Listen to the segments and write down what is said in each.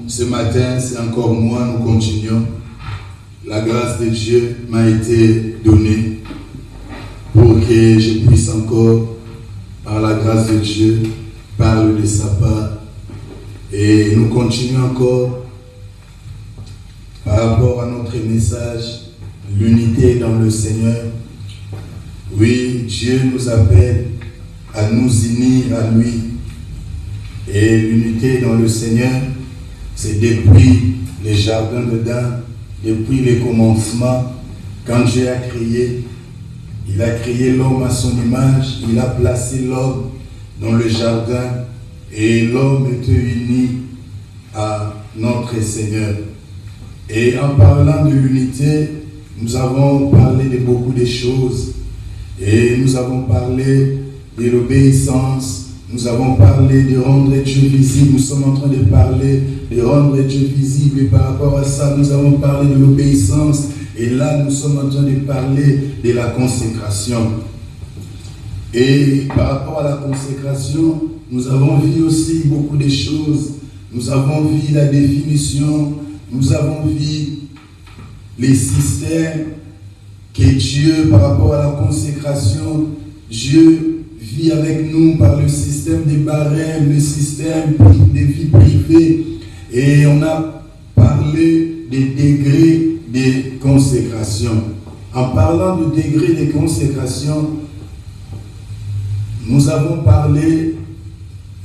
ce matin, c'est encore moi, nous continuons. La grâce de Dieu m'a été donnée pour que je puisse encore, par la grâce de Dieu, parler de sa part. Et nous continuons encore par rapport à notre message, l'unité dans le Seigneur. Oui, Dieu nous appelle à nous unir à lui. Et l'unité dans le Seigneur, c'est depuis les jardins d'Éden, depuis les commencements, quand Dieu a créé, il a créé l'homme à son image, il a placé l'homme dans le jardin et l'homme était uni à notre Seigneur. Et en parlant de l'unité, nous avons parlé de beaucoup de choses et nous avons parlé de l'obéissance. Nous avons parlé de rendre Dieu visible. Nous sommes en train de parler de rendre Dieu visible. Et par rapport à ça, nous avons parlé de l'obéissance. Et là, nous sommes en train de parler de la consécration. Et par rapport à la consécration, nous avons vu aussi beaucoup de choses. Nous avons vu la définition. Nous avons vu les systèmes que Dieu, par rapport à la consécration, Dieu vit avec nous par le système des barèmes, le système de vie privée. Et on a parlé des degrés de consécration. En parlant de degrés de consécration, nous avons parlé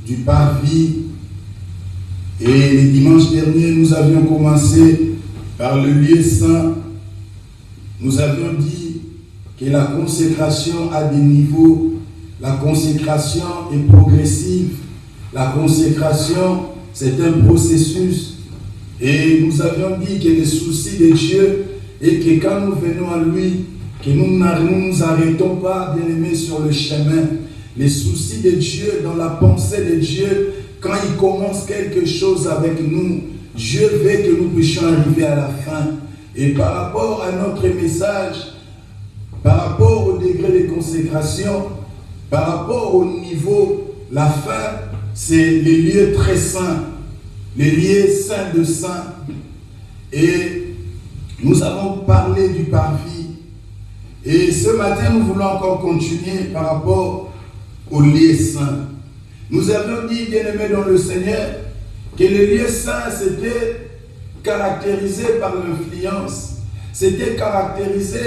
du parvis. Et le dimanche dernier, nous avions commencé par le lieu saint. Nous avions dit que la consécration a des niveaux. La consécration est progressive. La consécration, c'est un processus. Et nous avions dit que le souci de Dieu est que quand nous venons à lui, que nous ne nous arrêtons pas, bien aimés, sur le chemin. Les soucis de Dieu, dans la pensée de Dieu, quand il commence quelque chose avec nous, Dieu veut que nous puissions arriver à la fin. Et par rapport à notre message, par rapport au degré de consécration, par rapport au niveau, la fin, c'est les lieux très saints, les lieux saints de saints. Et nous avons parlé du parvis. Et ce matin, nous voulons encore continuer par rapport aux lieux saints. Nous avions dit, bien-aimés dans le Seigneur, que les lieux saints, c'était caractérisé par l'influence. C'était caractérisé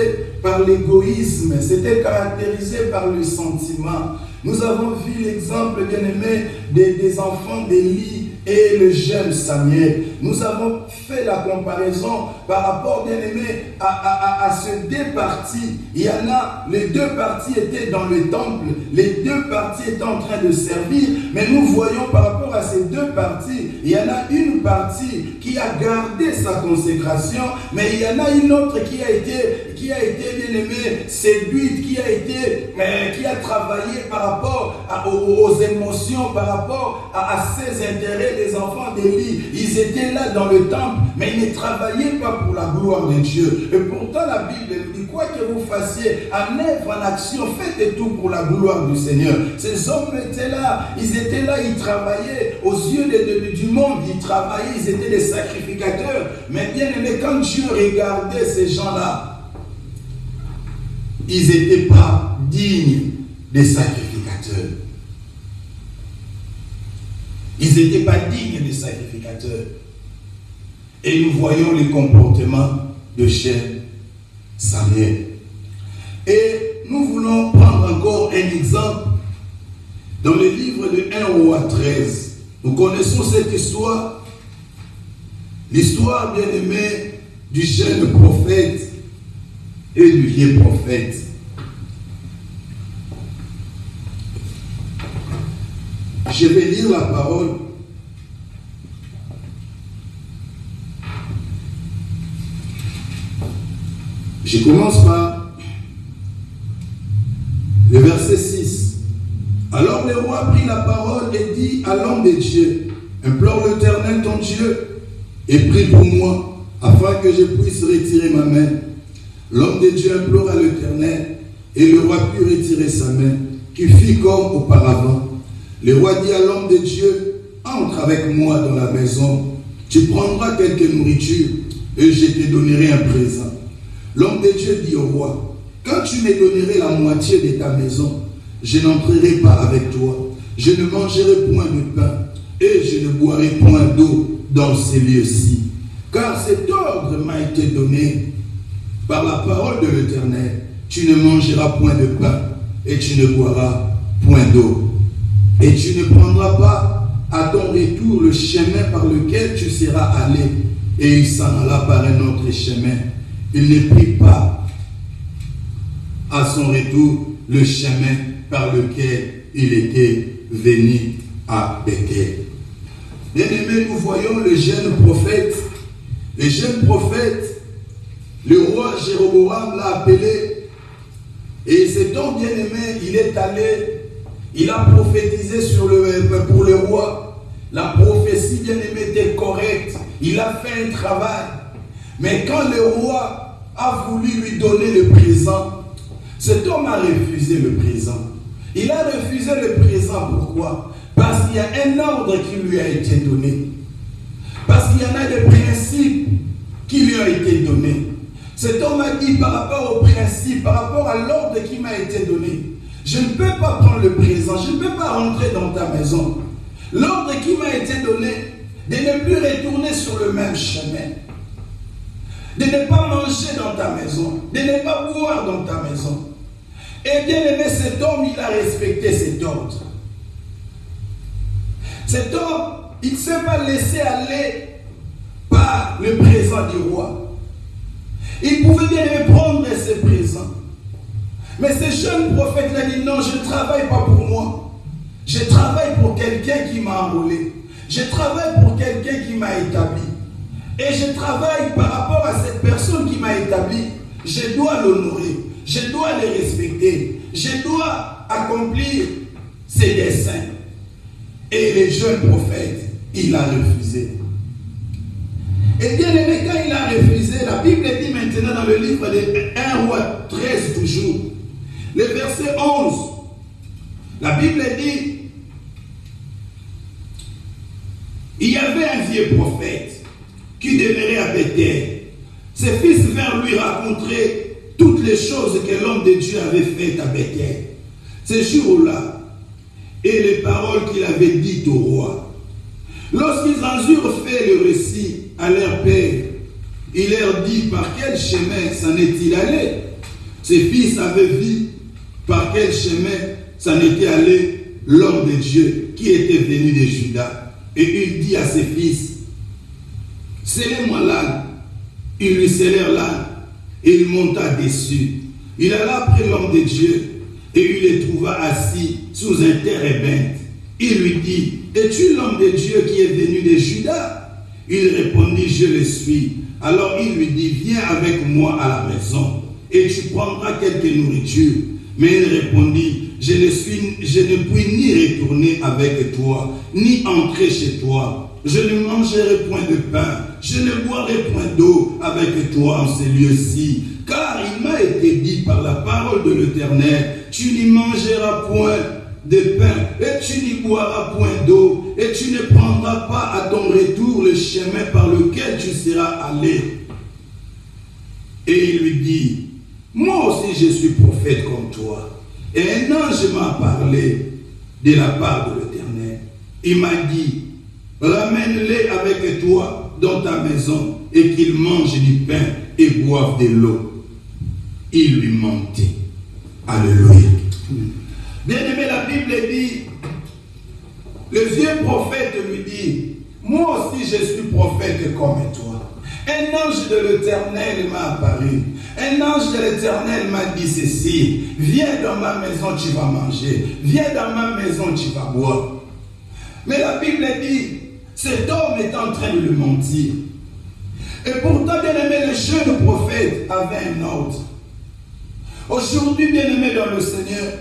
par l'égoïsme, c'était caractérisé par le sentiment. Nous avons vu l'exemple, bien-aimé, des enfants d'Élie et le jeune Samuel. Nous avons fait la comparaison par rapport, bien-aimé, à ces deux parties. Il y en a, les deux parties étaient dans le temple, les deux parties étaient en train de servir, mais nous voyons par rapport à ces deux parties, il y en a une partie qui a gardé sa consécration, mais il y en a une autre qui a été bien-aimée, séduite, qui a travaillé par rapport aux émotions, par rapport à ses intérêts. Les enfants d'Élie, ils étaient là dans le temple, mais ils ne travaillaient pas pour la gloire de Dieu. Et pourtant la Bible nous dit, quoi que vous fassiez, en œuvre, en action, faites tout pour la gloire du Seigneur. Ces hommes étaient là, ils travaillaient aux yeux du monde, ils travaillaient, ils étaient des sacrificateurs. Mais bien aimé, quand Dieu regardait ces gens-là, ils n'étaient pas dignes des sacrificateurs. Ils n'étaient pas dignes des sacrificateurs. Et nous voyons le comportement de jeune Samuel. Et nous voulons prendre encore un exemple dans le livre de 1 Roi 13. Nous connaissons cette histoire. L'histoire, bien aimée, du jeune prophète et du vieux prophète. Je vais lire la parole. Je commence par le verset 6. Alors le roi prit la parole et dit à l'homme de Dieu, implore l'Éternel ton Dieu et prie pour moi, afin que je puisse retirer ma main. L'homme de Dieu implora l'Éternel, et le roi put retirer sa main, qui fit comme auparavant. Le roi dit à l'homme de Dieu, entre avec moi dans la maison. tu prendras quelque nourriture et je te donnerai un présent. L'homme de Dieu dit au roi, quand tu me donnerais la moitié de ta maison, je n'entrerai pas avec toi, je ne mangerai point de pain et je ne boirai point d'eau dans ces lieux-ci. Car cet ordre m'a été donné par la parole de l'Éternel. Tu ne mangeras point de pain et tu ne boiras point d'eau. Et tu ne prendras pas à ton retour le chemin par lequel tu seras allé. Et il s'en alla par un autre chemin. Il ne prit pas à son retour le chemin par lequel il était venu à Bethel. Bien-aimés, nous voyons le jeune prophète. Le jeune prophète, le roi Jéroboam l'a appelé. Et cet homme bien-aimé, il est allé, il a prophétisé pour le roi. La prophétie bien-aimée était correcte. Il a fait un travail. Mais quand le roi a voulu lui donner le présent, cet homme a refusé le présent. Il a refusé le présent, pourquoi? Parce qu'il y a un ordre qui lui a été donné. Parce qu'il y en a des principes qui lui ont été donnés. Cet homme a dit par rapport aux principes, par rapport à l'ordre qui m'a été donné, je ne peux pas prendre le présent, je ne peux pas rentrer dans ta maison. L'ordre qui m'a été donné, de ne plus retourner sur le même chemin, de ne pas manger dans ta maison, de ne pas boire dans ta maison. Et bien aimé, cet homme, il a respecté cet ordre. Cet homme, il ne s'est pas laissé aller par le présent du roi. Il pouvait bien prendre ses présents. Mais ce jeune prophète a dit non, je ne travaille pas pour moi. Je travaille pour quelqu'un qui m'a enrôlé. Je travaille pour quelqu'un qui m'a établi. Et je travaille par rapport à cette personne qui m'a établi. Je dois l'honorer. Je dois le respecter. Je dois accomplir ses desseins. Et le jeune prophète, il a refusé. Et bien aimé, quand il a refusé, la Bible dit maintenant dans le livre de 1 Roi 13 toujours, le verset 11, la Bible dit, il y avait un vieux prophète qui demeurait à Bethel. Ses fils vinrent lui raconter toutes les choses que l'homme de Dieu avait faites à Bethel. Ce jour-là, et les paroles qu'il avait dites au roi. Lorsqu'ils en eurent fait le récit à leur père, il leur dit par quel chemin s'en est-il allé. Ses fils avaient vu par quel chemin s'en était allé l'homme de Dieu qui était venu de Juda. Et il dit à ses fils, scellez-moi l'âne. Ils lui scellèrent l'âne et il monta dessus. Il alla après l'homme de Dieu et il le trouva assis sous un térébinthe. Il lui dit, es-tu l'homme de Dieu qui est venu de Juda? Il répondit, je le suis. Alors il lui dit, viens avec moi à la maison et tu prendras quelque nourriture. Mais il répondit, je ne puis ni retourner avec toi, ni entrer chez toi. Je ne mangerai point de pain, je ne boirai point d'eau avec toi en ces lieux-ci. Car il m'a été dit par la parole de l'Éternel, tu n'y mangeras point de pain, et tu n'y boiras point d'eau, et tu ne prendras pas à ton retour le chemin par lequel tu seras allé. Et il lui dit, moi aussi je suis prophète comme toi. Et un ange m'a parlé de la part de l'Éternel. Il m'a dit, ramène-les avec toi dans ta maison et qu'ils mangent du pain et boivent de l'eau. Il lui mentit. Alléluia. Bien-aimé, la Bible dit, le vieux prophète lui dit, moi aussi je suis prophète comme toi. Un ange de l'Éternel m'a apparu. Un ange de l'Éternel m'a dit ceci, viens dans ma maison, tu vas manger. Viens dans ma maison, tu vas boire. Mais la Bible dit, cet homme est en train de lui mentir. Et pourtant, bien-aimé, le jeune prophète avait un ordre. Aujourd'hui, bien-aimé dans le Seigneur,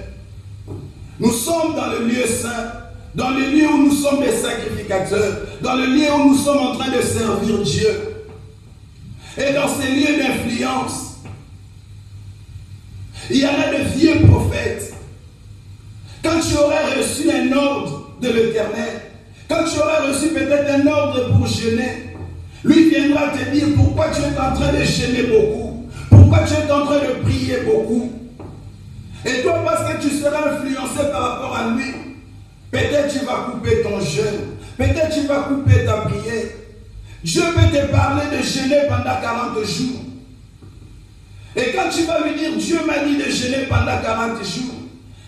nous sommes dans le lieu saint, dans le lieu où nous sommes des sacrificateurs, dans le lieu où nous sommes en train de servir Dieu. Et dans ces lieux d'influence, il y en a de vieux prophètes. Quand tu aurais reçu un ordre de l'Éternel, quand tu aurais reçu peut-être un ordre pour jeûner, viendra te dire pourquoi tu es en train de jeûner beaucoup, pourquoi tu es en train de prier beaucoup. Et toi, parce que tu seras influencé par rapport à lui, peut-être tu vas couper ton jeûne, peut-être tu vas couper ta prière. Dieu peut te parler de jeûner pendant 40 jours. Et quand tu vas lui dire, Dieu m'a dit de jeûner pendant 40 jours,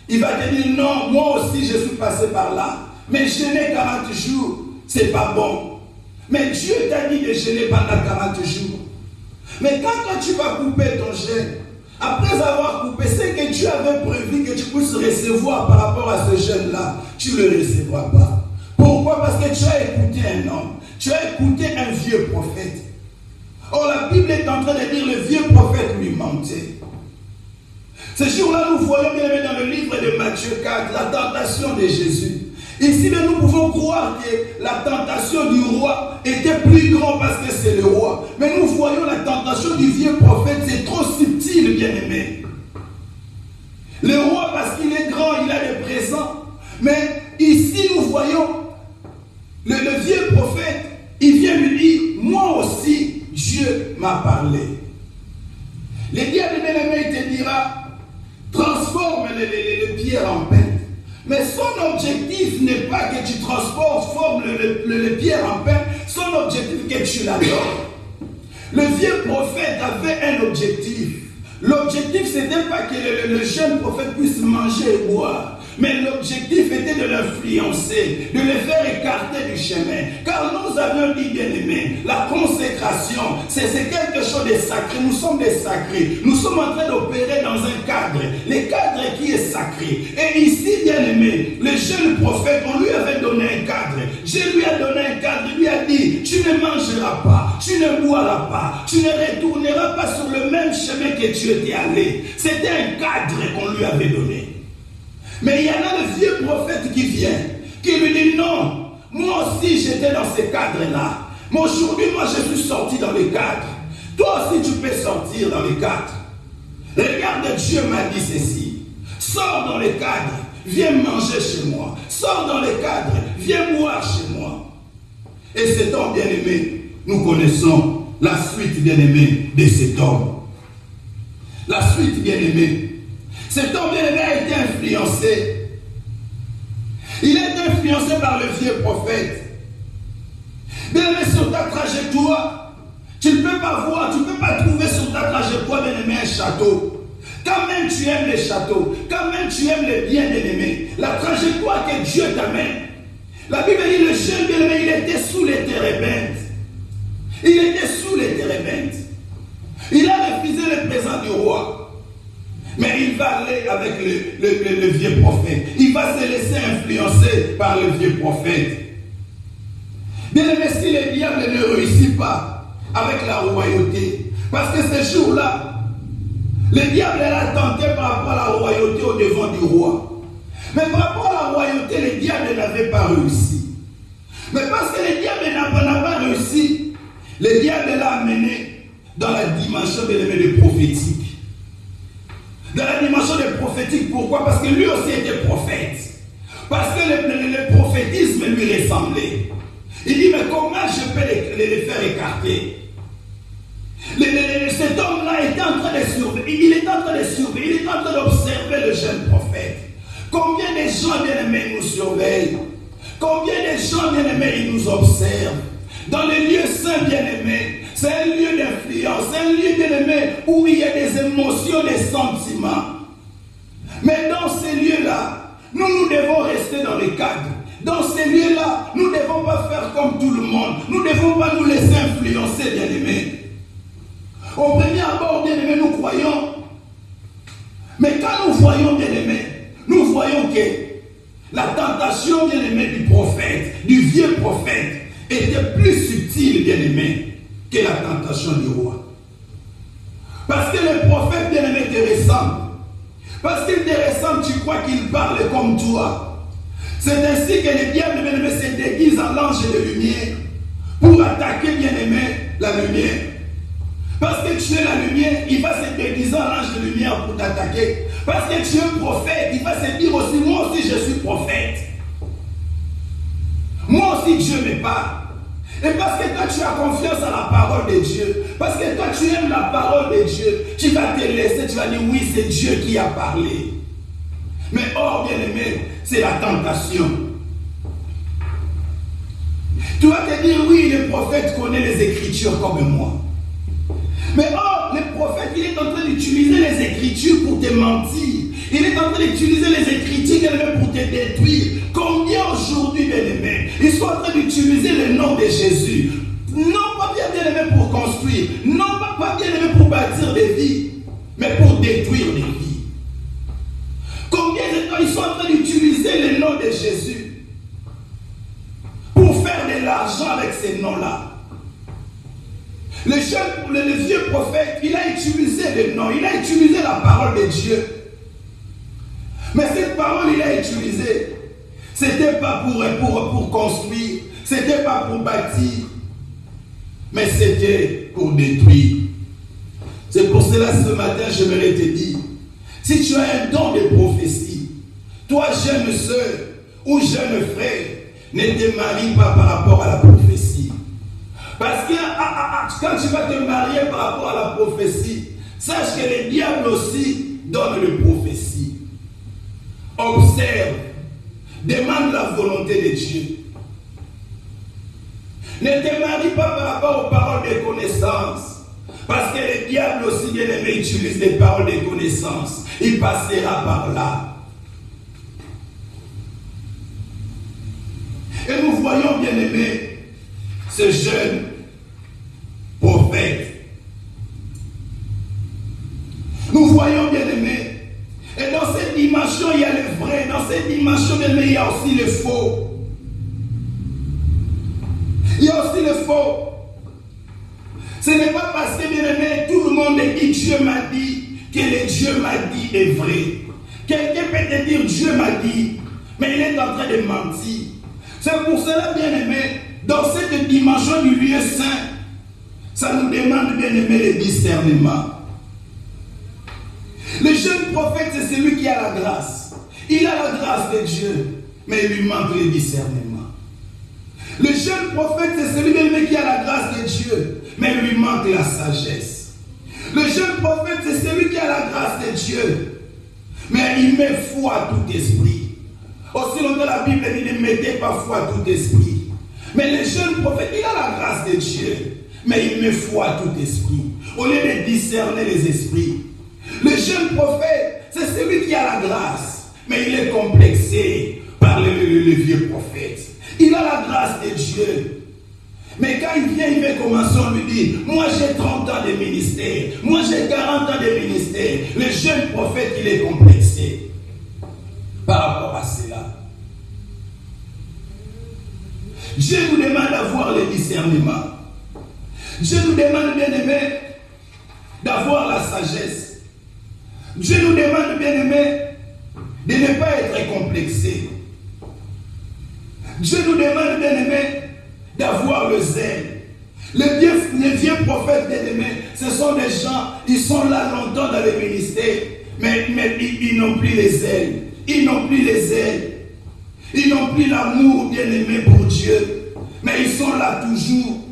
il va te dire, non, moi aussi je suis passé par là. Mais jeûner 40 jours, c'est pas bon. Mais Dieu t'a dit de jeûner pendant 40 jours. Mais quand toi tu vas couper ton jeûne, après avoir coupé, c'est que Dieu avait prévu que tu puisses recevoir par rapport à ce jeûne-là, tu ne le recevras pas. Pourquoi? Parce que tu as écouté un homme, tu as écouté un vieux prophète. Or, la Bible est en train de dire le vieux prophète lui mentait. Ce jour-là, nous voyons bien dans le livre de Matthieu 4, la tentation de Jésus. Ici, nous pouvons croire que la tentation du roi était plus grande parce que c'est le roi. Mais nous voyons la tentation du vieux prophète, c'est trop subtil, bien-aimé. Le roi, parce qu'il est grand, il a des présents. Mais ici, nous voyons le vieux prophète, il vient lui dire, moi aussi, Dieu m'a parlé. Le diable bien-aimé, il te dira, transforme les pierres en pain. Mais son objectif n'est pas que tu transformes les pierres en pain. Son objectif est que tu l'adores. Le vieux prophète avait un objectif. L'objectif, ce n'était pas que le jeune prophète puisse manger et boire. Mais l'objectif était de l'influencer, de le faire écarter du chemin. Car nous avions dit, bien-aimés, la consécration, c'est quelque chose de sacré. Nous sommes des sacrés. Nous sommes en train d'opérer dans un cadre. Le cadre qui est sacré. Et ici, bien-aimé, le jeune prophète, on lui avait donné un cadre. Je lui ai donné un cadre. Il lui a dit, tu ne mangeras pas, tu ne boiras pas, tu ne retourneras pas sur le même chemin que tu étais allé. C'était un cadre qu'on lui avait donné. Mais il y en a le vieux prophète qui vient, qui lui dit non, moi aussi j'étais dans ce cadre-là. Mais aujourd'hui, moi je suis sorti dans le cadre. Toi aussi tu peux sortir dans le cadre. Regarde, Dieu m'a dit ceci. Sors dans le cadre, viens manger chez moi. Sors dans le cadre, viens boire chez moi. Et cet homme bien-aimé, nous connaissons la suite bien-aimée de cet homme. La suite bien-aimée. Cet homme bien-aimé a été influencé. Il a été influencé par le vieux prophète. Bien-aimé, sur ta trajectoire, tu ne peux pas voir, tu ne peux pas trouver sur ta trajectoire, bien-aimé, un château. Quand même tu aimes les châteaux, quand même tu aimes les biens, bien-aimé, la trajectoire que Dieu t'amène. La Bible dit, le jeune bien-aimé, il était sous les térébintes. Il était sous les térébintes. Il a refusé le présent du roi. Mais il va aller avec le vieux prophète. Il va se laisser influencer par le vieux prophète. Bien aimé, si le diable ne réussit pas avec la royauté, parce que ce jour-là, le diable l'a tenté par rapport à la royauté au devant du roi. Mais par rapport à la royauté, le diable n'avait pas réussi. Mais parce que le diable n'a pas réussi, le diable l'a amené dans la dimension de prophétique. Dans la dimension de prophétique, pourquoi? Parce que lui aussi était prophète. Parce que le prophétisme lui ressemblait. Il dit, mais comment je peux les faire écarter? Cet homme-là était en train de surveiller. Il est en train de surveiller. Il est en train d'observer le jeune prophète. Combien de gens bien-aimés nous surveillent? Combien de gens bien-aimés ils nous observent? Dans les lieux saints bien-aimés, c'est un lieu d'influence, c'est un lieu bien-aimé où il y a des émotions, des sentiments. Mais dans ces lieux-là, nous devons rester dans le cadre. Dans ces lieux-là, nous ne devons pas faire comme tout le monde. Nous ne devons pas nous laisser influencer, bien-aimés. Au premier abord, bien-aimés, nous croyons. Mais quand nous voyons, bien-aimés, nous voyons que la tentation, bien-aimé, du prophète, du vieux prophète, était plus subtile, bien-aimé, que la tentation du roi. Parce que le prophète, bien-aimé, te ressemble. Parce qu'il te ressemble, tu crois qu'il parle comme toi. C'est ainsi que le diable, bien-aimé, se déguise en l'ange de lumière pour attaquer, bien-aimé, la lumière. Parce que tu es la lumière, il va se déguiser en l'ange de lumière pour t'attaquer. Parce que tu es prophète, il va se dire aussi, moi aussi je suis prophète. Moi aussi Dieu me parle. Et parce que toi tu as confiance à la parole de Dieu, parce que toi tu aimes la parole de Dieu, tu vas te laisser, tu vas dire oui, c'est Dieu qui a parlé. Mais or, bien aimé, c'est la tentation. Tu vas te dire oui, le prophète connaît les Écritures comme moi. Mais or, le prophète, il est en train d'utiliser les Écritures pour te mentir. Il est en train d'utiliser les Écritures pour te détruire. Combien aujourd'hui, bien-aimés, ils sont en train d'utiliser le nom de Jésus, non pas bien-aimés pour construire, non pas bien-aimés pour bâtir des vies, mais pour détruire des vies. Combien de temps ils sont en train d'utiliser le nom de Jésus pour faire de l'argent avec ces noms-là? Le vieux prophète, il a utilisé le nom, il a utilisé la parole de Dieu. Mais cette parole, il a utilisé. Ce n'était pas pour construire, ce n'était pas pour bâtir, mais c'était pour détruire. C'est pour cela ce matin, j'aimerais te dire, si tu as un don de prophétie, toi jeune soeur ou jeune frère, ne te marie pas par rapport à la prophétie. Parce que quand tu vas te marier par rapport à la prophétie, sache que le diable aussi donne les prophéties. Observe, demande la volonté de Dieu. Ne te marie pas par rapport aux paroles de connaissance. Parce que le diable aussi, bien aimé, utilise des paroles de connaissance. Il passera par là. Et nous voyons, bien aimé, ce jeune prophète. Nous voyons, bien aimé, et dans cette dimension, il y a le vrai. Dans cette dimension, bien aimé, il y a aussi le faux. Il y a aussi le faux. Ce n'est pas parce que, bien aimé, tout le monde dit Dieu m'a dit que le Dieu m'a dit est vrai. Quelqu'un peut te dire Dieu m'a dit, mais il est en train de mentir. C'est pour cela, bien aimé, dans cette dimension du lieu saint, ça nous demande, bien aimé, le discernement. Le jeune prophète, c'est celui qui a la grâce. Il a la grâce de Dieu, mais il lui manque le discernement. Le jeune prophète, c'est celui qui a la grâce de Dieu, mais il lui manque la sagesse. Le jeune prophète, c'est celui qui a la grâce de Dieu, mais il met foi à tout esprit. Aussi longtemps la Bible dit ne mettez pas foi à tout esprit. Mais le jeune prophète, il a la grâce de Dieu, mais il met foi à tout esprit, au lieu de discerner les esprits. Le jeune prophète, c'est celui qui a la grâce, mais il est complexé par le vieux prophète. Il a la grâce de Dieu. Mais quand il vient, il va commencer, on lui dit, moi j'ai 30 ans de ministère, moi j'ai 40 ans de ministère. Le jeune prophète, il est complexé par rapport à cela. Dieu nous demande d'avoir le discernement. Dieu nous demande, bien aimé, d'avoir la sagesse. Dieu nous demande, bien aimé, de ne pas être complexé. Dieu nous demande, bien aimé, d'avoir le zèle. Les vieux prophètes, bien aimé, ce sont des gens, ils sont là longtemps dans le ministère, mais ils n'ont plus les ailes. Ils n'ont plus les ailes. Ils n'ont plus l'amour, bien aimé, pour Dieu. Mais ils sont là toujours.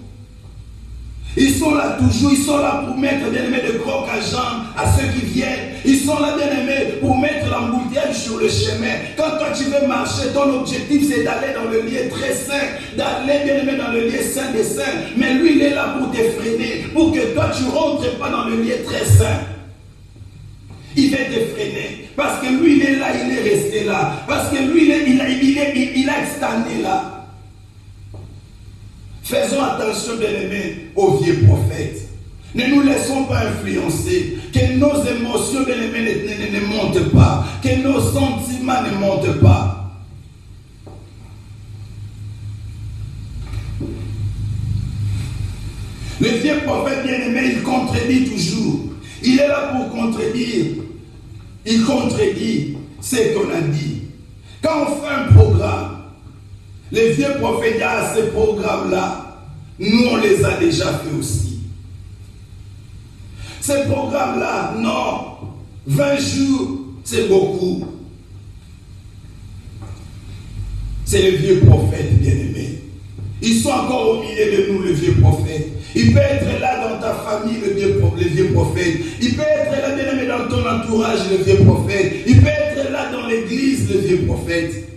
Ils sont là toujours, ils sont là pour mettre, bien aimé, de crocs à jambes à ceux qui viennent. Ils sont là, bien aimé, pour mettre l'embouteillage sur le chemin. Quand toi tu veux marcher, ton objectif c'est d'aller dans le lieu très saint, d'aller, bien aimé, dans le lieu saint des saints. Mais lui, il est là pour te freiner, pour que toi tu ne rentres pas dans le lieu très saint. Il va te freiner, parce que lui, il est là, il est resté là. Parce que lui, il a extendé là. Faisons attention, bien aimés, aux vieux prophètes. Ne nous laissons pas influencer. Que nos émotions, bien aimés, ne montent pas. Que nos sentiments ne montent pas. Le vieux prophète, bien aimé, il contredit toujours. Il est là pour contredire. Il contredit ce qu'on a dit. Quand on fait un programme, les vieux prophètes, ces programmes-là, nous on les a déjà fait aussi. Ces programmes-là, non, 20 jours, c'est beaucoup. C'est le vieux prophète bien-aimé. Ils sont encore au milieu de nous, le vieux prophète. Il peut être là dans ta famille, le vieux prophète. Il peut être là, bien-aimé, dans ton entourage, le vieux prophète. Il peut être là dans l'église, le vieux prophète.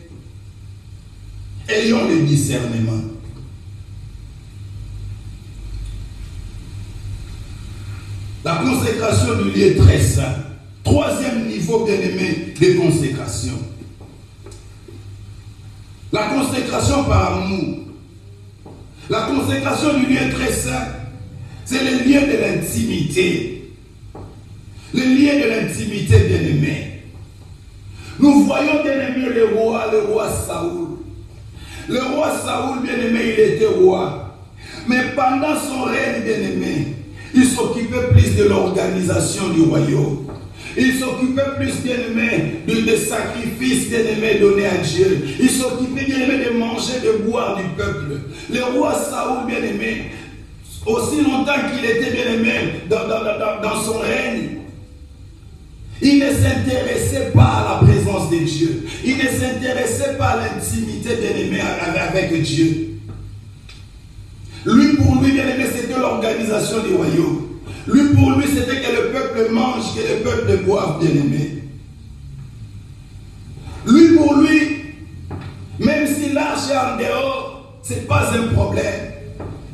Ayons le discernement. La consécration du lieu est très saint. Troisième niveau, bien-aimé, de consécration. La consécration par amour. La consécration du lieu est très saint. C'est le lieu de l'intimité. Le lieu de l'intimité, bien-aimé. Nous voyons, bien-aimé, le roi Saoul. Le roi Saoul, bien-aimé, il était roi. Mais pendant son règne, bien-aimé, il s'occupait plus de l'organisation du royaume. Il s'occupait plus, bien-aimé, de sacrifices, bien-aimé, donnés à Dieu. Il s'occupait, bien-aimé, de manger, de boire du peuple. Le roi Saoul, bien-aimé, aussi longtemps qu'il était, bien-aimé, dans son règne, il ne s'intéressait pas à la présence de Dieu. Il ne s'intéressait pas à l'intimité, bien-aimé, avec Dieu. Lui, pour lui, bien-aimé, c'était l'organisation du royaume. Lui, pour lui, c'était que le peuple mange, que le peuple boive, bien-aimé. Lui, pour lui, même si l'arche est en dehors, ce n'est pas un problème.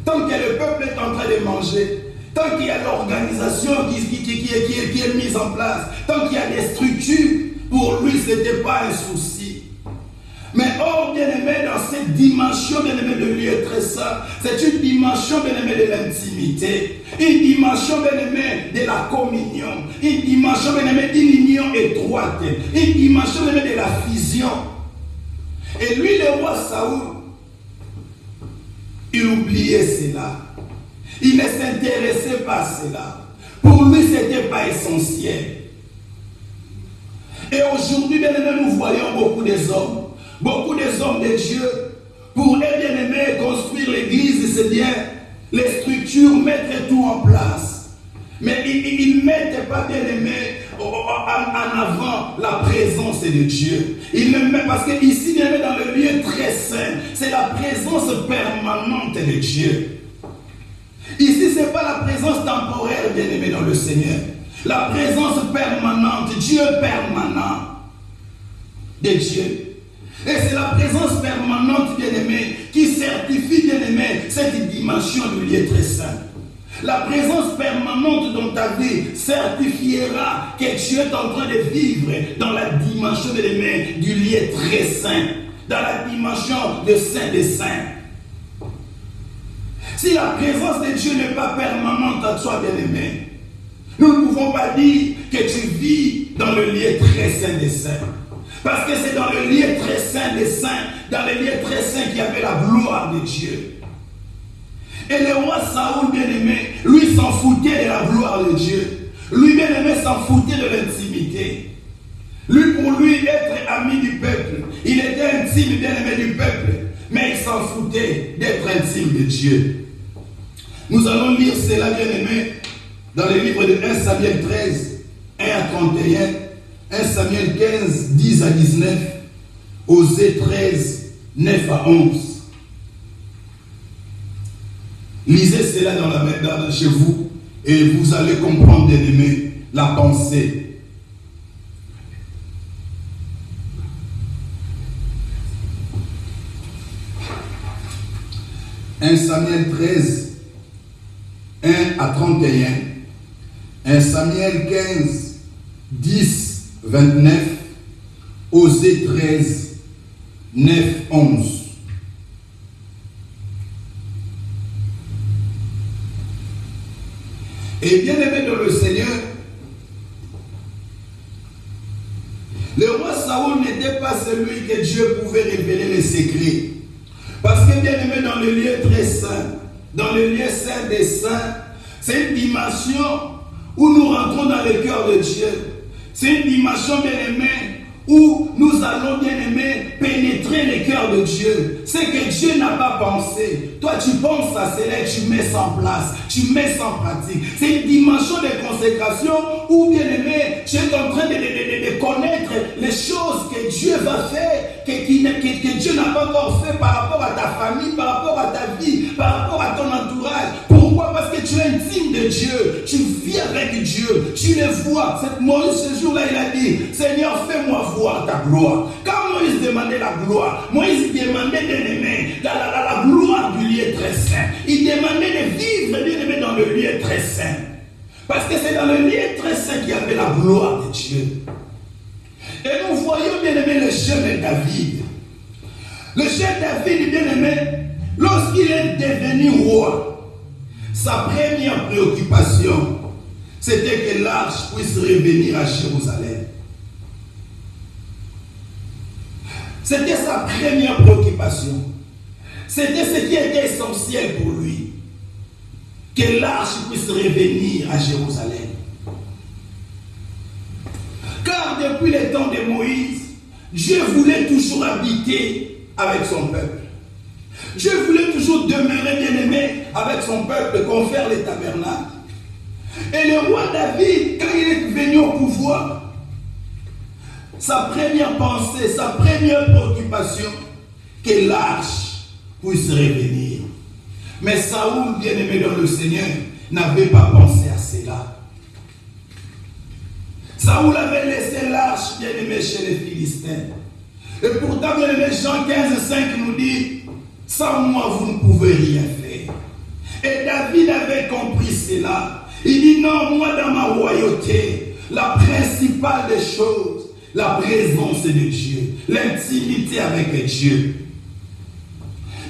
Tant que le peuple est en train de manger, tant qu'il y a l'organisation qui est mise en place, tant qu'il y a des structures, pour lui, ce n'était pas un souci. Mais or, bien-aimé, dans cette dimension, bien-aimé, de lieu très saint, c'est une dimension, bien-aimé, de l'intimité, une dimension, bien-aimé, de la communion, une dimension, bien-aimé, d'une union étroite, une dimension, bien-aimé, de la fusion. Et lui, le roi Saoul, il oubliait cela. Il ne s'intéressait pas à cela. Pour lui, ce n'était pas essentiel. Et aujourd'hui, bien-aimé, nous voyons beaucoup des hommes de Dieu, pour les bien-aimés, construire l'église, c'est bien, les structures, mettre tout en place. Mais ils ne mettent pas, bien-aimés, en avant la présence de Dieu. Ils ne mettent, parce que ici, bien-aimé, dans le lieu très saint, c'est la présence permanente de Dieu. Ici, ce n'est pas la présence temporaire, bien-aimé, dans le Seigneur. La présence permanente, Dieu permanent de Dieu. Et c'est la présence permanente, bien-aimé, qui certifie, bien-aimé, cette dimension du lieu très saint. La présence permanente dans ta vie certifiera que Dieu est en train de vivre dans la dimension, bien-aimé, du lieu très saint, dans la dimension de Saint des Saints. Si la présence de Dieu n'est pas permanente à toi, bien-aimé, nous ne pouvons pas dire que tu vis dans le lieu très saint des saints. Parce que c'est dans le lieu très saint des saints, dans le lieu très saint qu'il y avait la gloire de Dieu. Et le roi Saoul, bien-aimé, lui s'en foutait de la gloire de Dieu. Lui, bien-aimé, s'en foutait de l'intimité. Lui, pour lui, être ami du peuple, il était intime, bien-aimé, du peuple. Mais il s'en foutait d'être intime de Dieu. Nous allons lire cela, bien-aimé, dans le livre de 1 Samuel 13, 1 à 31. 1 Samuel 15, 10 à 19, Osée 13, 9 à 11. Lisez cela dans la main chez vous et vous allez comprendre, bien-aimé, la pensée. « 1 Samuel 13, 1 à 31, 1 Samuel 15, 10, 29, Osée 13, 9, 11. Et bien aimé dans le Seigneur, le roi Saoul n'était pas celui que Dieu pouvait révéler les secrets. Parce que bien aimé dans le lieu très saint, dans le lieu saint des saints, c'est une dimension où nous rentrons dans le cœur de Dieu. C'est une dimension, bien-aimée, où nous allons, bien-aimés, pénétrer le cœur de Dieu. C'est que Dieu n'a pas pensé. Toi, tu penses à cela et tu mets ça en place. Tu mets ça en pratique. C'est une dimension de consécration où, bien-aimé, tu es en train de connaître les choses que Dieu va faire que Dieu n'a pas encore fait par rapport à ta famille, par rapport à ta vie, par rapport à ton entourage. Pourquoi? Parce que tu es intime de Dieu, tu vis avec Dieu, tu le vois. Moïse, ce jour-là, il a dit, Seigneur, fais-moi voir ta gloire. Quand Moïse demandait la gloire, Moïse demandait d'aimer la gloire du lieu très saint. Il demandait de vivre, bien aimé, dans le lieu très saint. Parce que c'est dans le lieu très saint qu'il y avait la gloire de Dieu. Et nous voyons, bien aimé, le jeune David. Le jeune David, bien aimé, lorsqu'il est devenu roi, sa première préoccupation, c'était que l'arche puisse revenir à Jérusalem. C'était sa première préoccupation. C'était ce qui était essentiel pour lui. Que l'arche puisse revenir à Jérusalem. Car depuis le temps de Moïse, Dieu voulait toujours habiter avec son peuple. Dieu voulait toujours demeurer bien-aimé avec son peuple, confère les tabernacles. Et le roi David, quand il est venu au pouvoir, sa première pensée, sa première préoccupation, que l'arche puisse revenir. Mais Saoul, bien-aimé dans le Seigneur, n'avait pas pensé à cela. Saoul avait laissé l'arche, bien-aimé, chez les Philistins. Et pourtant, bien-aimé, Jean 15,5 nous dit, sans moi, vous ne pouvez rien faire. Et David avait compris cela. Il dit, non, moi, dans ma royauté, la principale des choses, la présence de Dieu, l'intimité avec Dieu.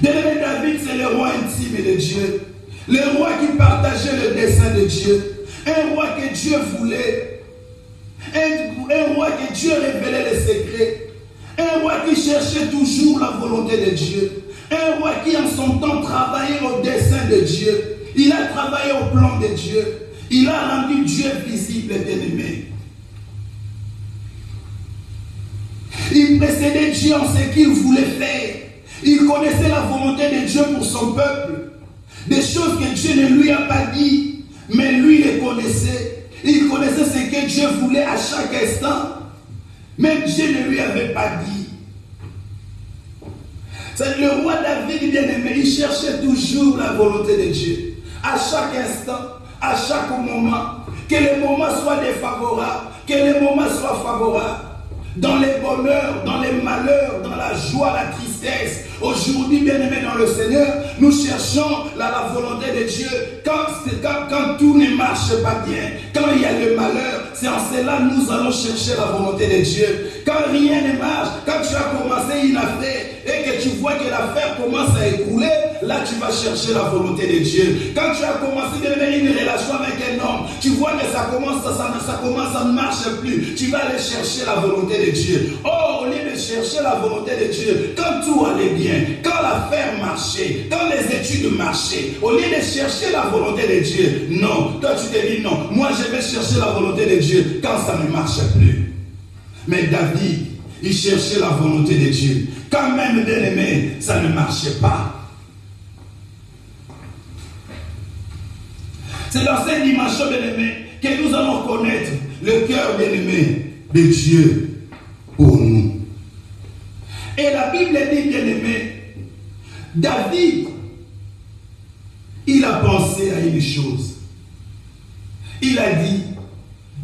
Bien-aimé, David, c'est le roi intime de Dieu. Le roi qui partageait le dessein de Dieu. Un roi que Dieu voulait. Un roi que Dieu révélait les secrets. Un roi qui cherchait toujours la volonté de Dieu. Un roi qui en son temps travaillait au dessein de Dieu. Il a travaillé au plan de Dieu. Il a rendu Dieu visible et bien-aimé. Il précédait Dieu en ce qu'il voulait faire. Il connaissait la volonté de Dieu pour son peuple. Des choses que Dieu ne lui a pas dit, mais lui les connaissait. Il connaissait ce que Dieu voulait à chaque instant. Même Dieu ne lui avait pas dit. C'est le roi David, bien-aimé, il cherchait toujours la volonté de Dieu. À chaque instant, à chaque moment, que les moments soient défavorables, que les moments soient favorables. Dans les bonheurs, dans les malheurs, dans la joie, la tristesse. Aujourd'hui, bien-aimés dans le Seigneur, nous cherchons la volonté de Dieu. Quand tout ne marche pas bien, quand il y a le malheur, c'est en cela que nous allons chercher la volonté de Dieu. Quand rien ne marche, quand tu as commencé une affaire et que tu vois que l'affaire commence à écrouler, là tu vas chercher la volonté de Dieu. Quand tu as commencé à mener une relation avec un homme, tu vois que ça commence à ne marcher plus, tu vas aller chercher la volonté de Dieu. Oh, au lieu de chercher la volonté de Dieu, quand tout allait bien, quand l'affaire marchait, quand les études marchaient, au lieu de chercher la volonté de Dieu, non, toi tu te dis non, moi je vais chercher la volonté de Dieu quand ça ne marche plus. Mais David, il cherchait la volonté de Dieu. Quand même, bien aimé, ça ne marchait pas. C'est dans cette dimension, bien aimé, que nous allons connaître le cœur, bien aimé, de Dieu pour nous. Et la Bible dit, bien aimé, David, il a pensé à une chose. Il a dit,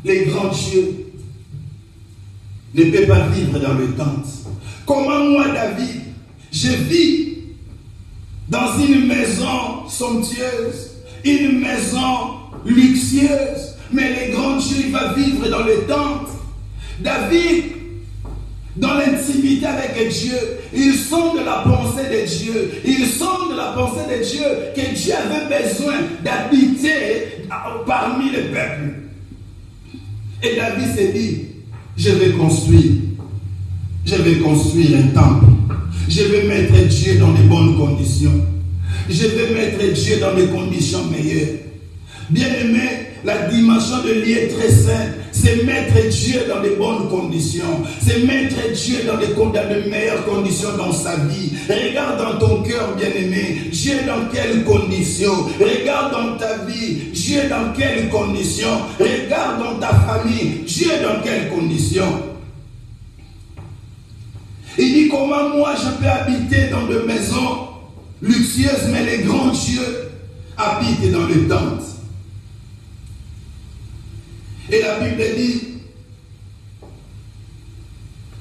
les grands dieux ne peuvent pas vivre dans le tente. Comment moi, David, je vis dans une maison somptueuse, une maison luxueuse, mais les grands dieux, il va vivre dans le tente. David, dans l'intimité avec Dieu, il sonde la pensée de Dieu. Il sonde la pensée de Dieu, que Dieu avait besoin d'habiter parmi les peuples. Et David s'est dit, je vais construire un temple. Je vais mettre Dieu dans les bonnes conditions. Je vais mettre Dieu dans des conditions meilleures. Bien-aimé, la dimension de lieu très saint, c'est mettre Dieu dans de bonnes conditions. C'est mettre Dieu dans de meilleures conditions dans sa vie. Regarde dans ton cœur, bien-aimé, Dieu dans quelles conditions. Regarde dans ta vie, Dieu dans quelles conditions. Regarde dans ta famille, Dieu dans quelles conditions. Il dit comment moi je peux habiter dans des maisons luxueuses, mais les grands dieux habitent dans les tentes. Et la Bible dit,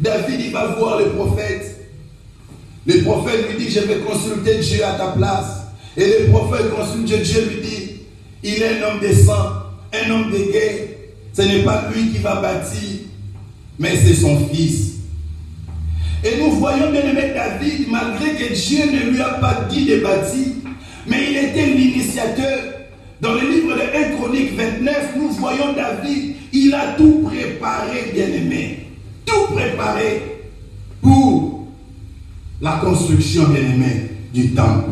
David il va voir le prophète. Le prophète lui dit, je vais consulter Dieu à ta place. Et le prophète consulte Dieu, lui dit, il est un homme de sang, un homme de guerre. Ce n'est pas lui qui va bâtir, mais c'est son fils. Et nous voyons bien aimé David, malgré que Dieu ne lui a pas dit de bâtir, mais il était l'initiateur. Dans le livre de 1 Chronique 29, nous voyons David, il a tout préparé, bien aimé. Tout préparé pour la construction, bien aimé, du temple.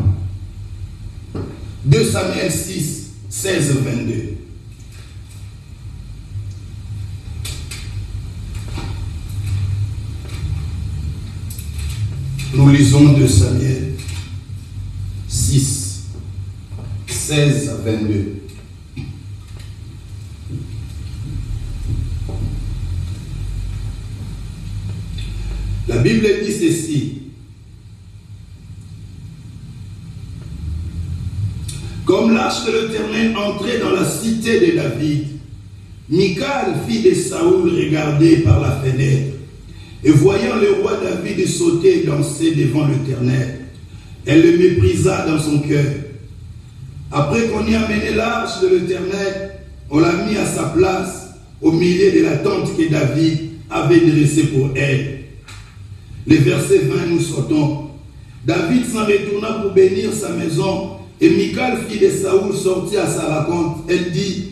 2 Samuel 6, 16, 22. Nous lisons 2 Samuel 6, 16 à 22. La Bible dit ceci. Comme l'arche de l'Éternel entrait dans la cité de David, Michal, fille de Saoul, regardait par la fenêtre, et voyant le roi David sauter et danser devant l'Éternel, elle le méprisa dans son cœur. Après qu'on y amené l'arche de l'Éternel, on l'a mis à sa place au milieu de la tente que David avait dressée pour elle. Le verset 20, nous sortons. David s'en retourna pour bénir sa maison, et Michal, fille de Saoul, sortit à sa rencontre. Elle dit,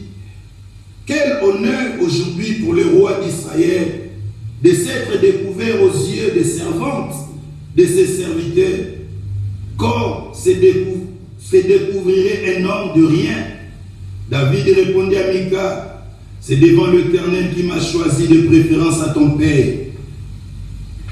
quel honneur aujourd'hui pour le roi d'Israël de s'être découvert aux yeux des servantes de ses serviteurs, comme se découvrirait un homme de rien. David répondit à Michal, c'est devant l'Éternel qui m'a choisi de préférence à ton père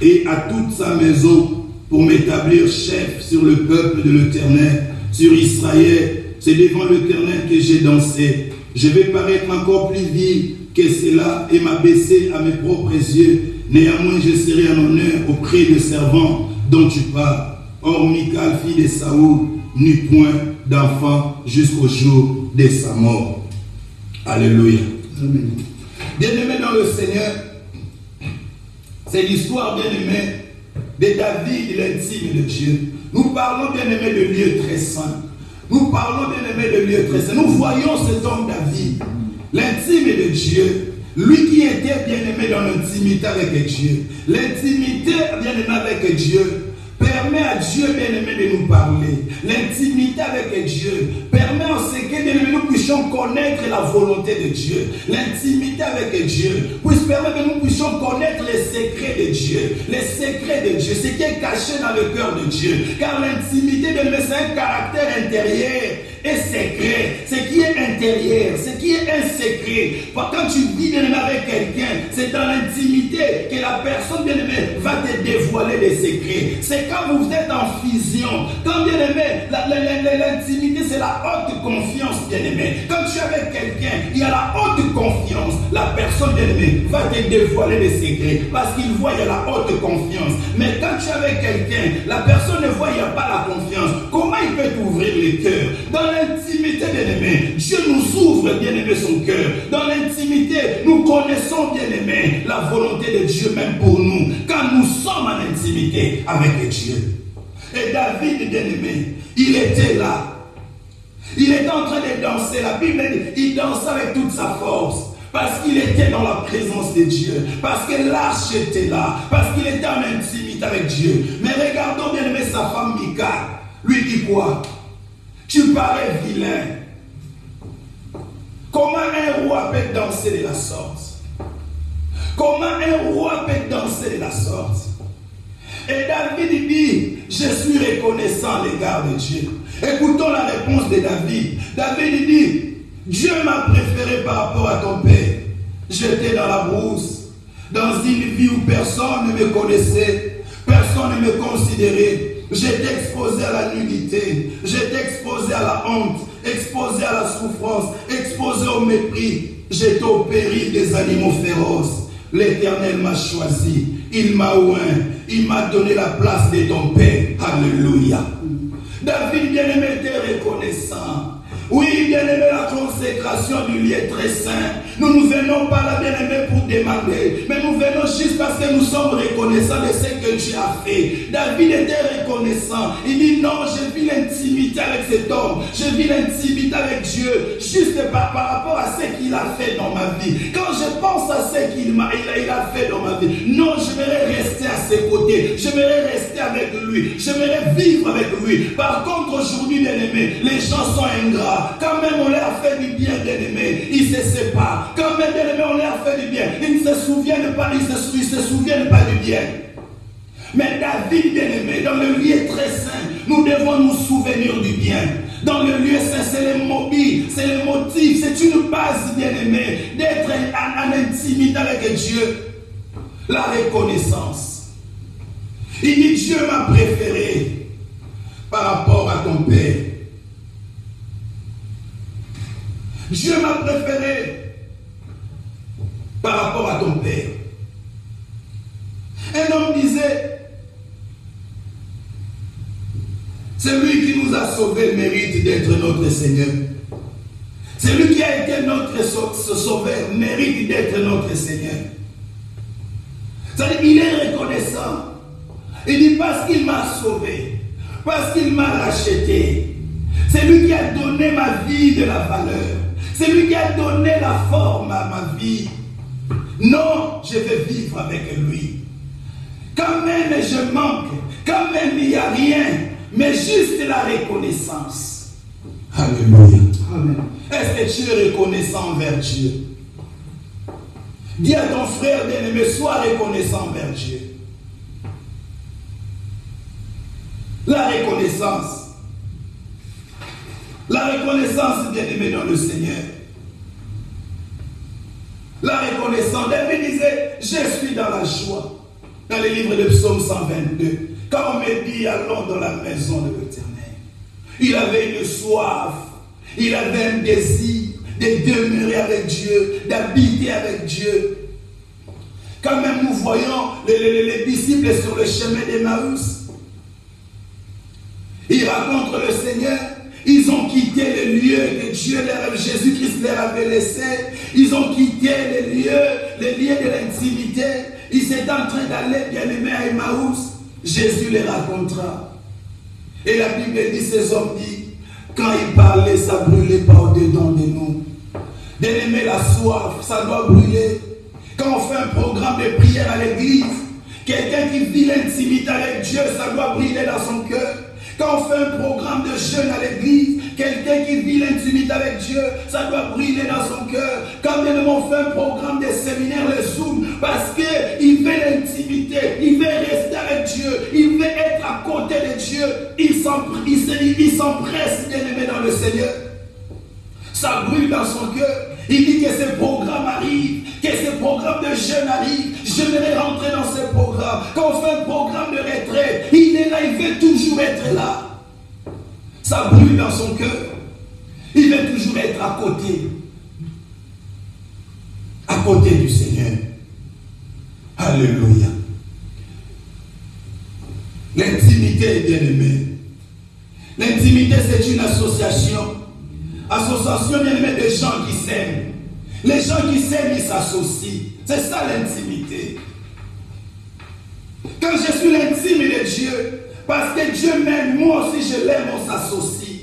et à toute sa maison pour m'établir chef sur le peuple de l'Éternel, sur Israël. C'est devant l'Éternel que j'ai dansé. Je vais paraître encore plus vil que cela et m'abaisser à mes propres yeux. Néanmoins, je serai en honneur auprès des servants dont tu parles. Or, Michal, fille de Saoul, n'eut point d'enfant jusqu'au jour de sa mort. Alléluia. Amen. Bien-aimé dans le Seigneur, c'est l'histoire, bien-aimé, de David, l'intime de Dieu. Nous parlons, bien-aimé, de lieux très saints. Nous parlons, bien-aimé, de lieux très saints. Nous voyons cet homme David, l'intime de Dieu. Lui qui était bien-aimé dans l'intimité avec Dieu. L'intimité, bien-aimé, avec Dieu permet à Dieu, bien-aimé, de nous parler. L'intimité avec Dieu permet en ce que, bien-aimé, nous puissions connaître la volonté de Dieu. L'intimité avec Dieu permet que nous puissions connaître les secrets de Dieu. Les secrets de Dieu, ce qui est caché dans le cœur de Dieu. Car l'intimité, bien-aimé, c'est un caractère intérieur et secret. Ce qui est intérieur, ce qui est un secret. Quand tu vis, bien-aimé, avec quelqu'un, c'est dans l'intimité que la personne, bien-aimé, va te dévoiler des secrets. C'est quand vous êtes en fusion. Quand, bien-aimé, l'intimité, c'est la haute confiance, bien-aimé. Quand tu es avec quelqu'un, il y a la haute confiance. La personne, bien-aimé, va te dévoiler des secrets parce qu'il voit, il y a la haute confiance. Mais quand tu es avec quelqu'un, la personne ne voit, il n'y a pas la confiance. Comment il peut t'ouvrir le cœur? Dans l'intimité, bien-aimé, Dieu nous ouvre, bien-aimé, son cœur. Dans l'intimité, nous connaissons, bien-aimé, la volonté de Dieu même pour nous. Quand nous sommes en intimité avec Dieu. Et David, bien-aimé, il était là. Il était en train de danser. La Bible dit, il dansait avec toute sa force. Parce qu'il était dans la présence de Dieu. Parce que l'arche était là. Parce qu'il était en intimité avec Dieu. Mais regardons, bien-aimé, sa femme Michal. Lui dit quoi? Tu parais vilain. Comment un roi peut danser de la sorte? Comment un roi peut danser de la sorte? Et David dit, je suis reconnaissant à l'égard de Dieu. Écoutons la réponse de David. David dit, Dieu m'a préféré par rapport à ton père. J'étais dans la brousse, dans une vie où personne ne me connaissait, personne ne me considérait. J'étais exposé à la nudité, j'étais exposé à la honte, exposé à la souffrance, exposé au mépris. J'étais au péril des animaux féroces. L'Éternel m'a choisi. il m'a oint, il m'a donné la place de ton Père. Alléluia. David bien-aimé était reconnaissant. Oui, bien-aimé, la consécration du lieu très saint. Nous ne venons pas là, bien-aimé, pour demander, mais nous venons juste parce que nous sommes reconnaissants de ce que Dieu a fait. David était reconnaissant. Il dit non, je vis l'intimité avec cet homme. Je vis l'intimité avec Dieu, juste par rapport à ce qu'il a fait dans ma vie. Quand je pense à ce qu'il a fait dans ma vie, non, j'aimerais rester à ses côtés. J'aimerais rester avec lui. J'aimerais vivre avec lui. Par contre, aujourd'hui, bien-aimé, les gens sont ingrats. Quand même on leur a fait du bien, bien-aimé, ils se séparent. Quand même, bien-aimé, on leur a fait du bien, ils ne se souviennent pas, ils se souviennent pas du bien. Mais David, bien-aimé, dans le lieu très saint, nous devons nous souvenir du bien. Dans le lieu saint, c'est le mobile, c'est le motif, c'est une base, bien-aimé, d'être en intimité avec Dieu. La reconnaissance. Il dit Dieu m'a préféré par rapport à ton Père. Dieu m'a préféré par rapport à ton Père. Un homme disait, celui qui nous a sauvés mérite d'être notre Seigneur. Celui qui a été notre sauveur mérite d'être notre Seigneur. C'est-à-dire qu'il est reconnaissant. Il dit parce qu'il m'a sauvé, parce qu'il m'a racheté. C'est lui qui a donné ma vie de la valeur. C'est lui qui a donné la forme à ma vie. Non, je vais vivre avec lui. Quand même je manque, quand même il n'y a rien, mais juste la reconnaissance. Alléluia. Amen. Est-ce que tu es reconnaissant envers Dieu? Dis à ton frère bien-aimé, sois reconnaissant envers Dieu. La reconnaissance. La reconnaissance, bien-aimé, dans le Seigneur. La reconnaissance. David disait, je suis dans la joie. Dans le livre de Psaume 122. Quand on me dit, allons dans la maison de l'Éternel. Il avait une soif. Il avait un désir de demeurer avec Dieu, d'habiter avec Dieu. Quand même nous voyons les disciples sur le chemin d'Emmaüs. Ils rencontrent le Seigneur. Ils ont quitté le lieu que Jésus-Christ leur avait laissé. Ils ont quitté le lieu de l'intimité. Ils étaient en train d'aller, bien-aimés, à Emmaüs. Jésus les rencontra. Et la Bible dit, ces hommes disent, quand ils parlaient, ça brûlait pas au-dedans de nous. Bien-aimés, la soif, ça doit brûler. Quand on fait un programme de prière à l'église, quelqu'un qui vit l'intimité avec Dieu, ça doit brûler dans son cœur. Quand on fait un programme de jeûne à l'église, quelqu'un qui vit l'intimité avec Dieu, ça doit brûler dans son cœur. Quand on fait un programme de séminaire, le Zoom, parce qu'il veut l'intimité, il veut rester avec Dieu, il veut être à côté de Dieu, il s'empresse, bien-aimé, dans le Seigneur. Ça brûle dans son cœur. Il dit que ce programme arrive, que ce programme de jeûne arrive. J'aimerais rentrer dans ce programme. Quand on fait un programme de retraite, il est là, il veut toujours être là. Ça brûle dans son cœur. Il veut toujours être à côté du Seigneur. Alléluia. L'intimité, bien-aimé. L'intimité, c'est une association. Association, bien-aimé, de gens qui s'aiment. Les gens qui s'aiment, ils s'associent. C'est ça l'intimité. Quand je suis l'intime de Dieu, parce que Dieu m'aime, moi aussi je l'aime, on s'associe.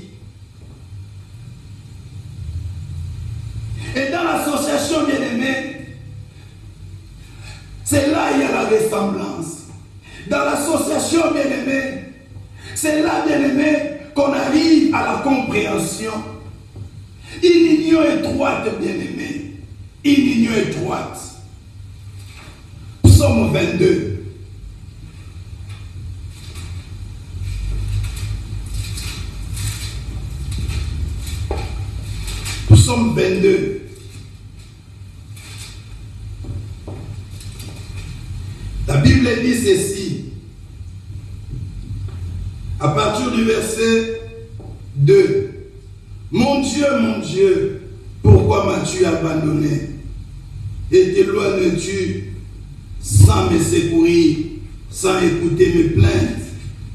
Et dans l'association, bien-aimé, c'est là il y a la ressemblance. Dans l'association, bien-aimé, c'est là, bien-aimé, qu'on arrive à la compréhension. Une union étroite, bien-aimé. Une union étroite. Psaume 22. Psaume 22. La Bible dit ceci. À partir du verset 2. Mon Dieu, pourquoi m'as-tu abandonné? Et t'éloignes-tu sans me secourir, sans écouter mes plaintes.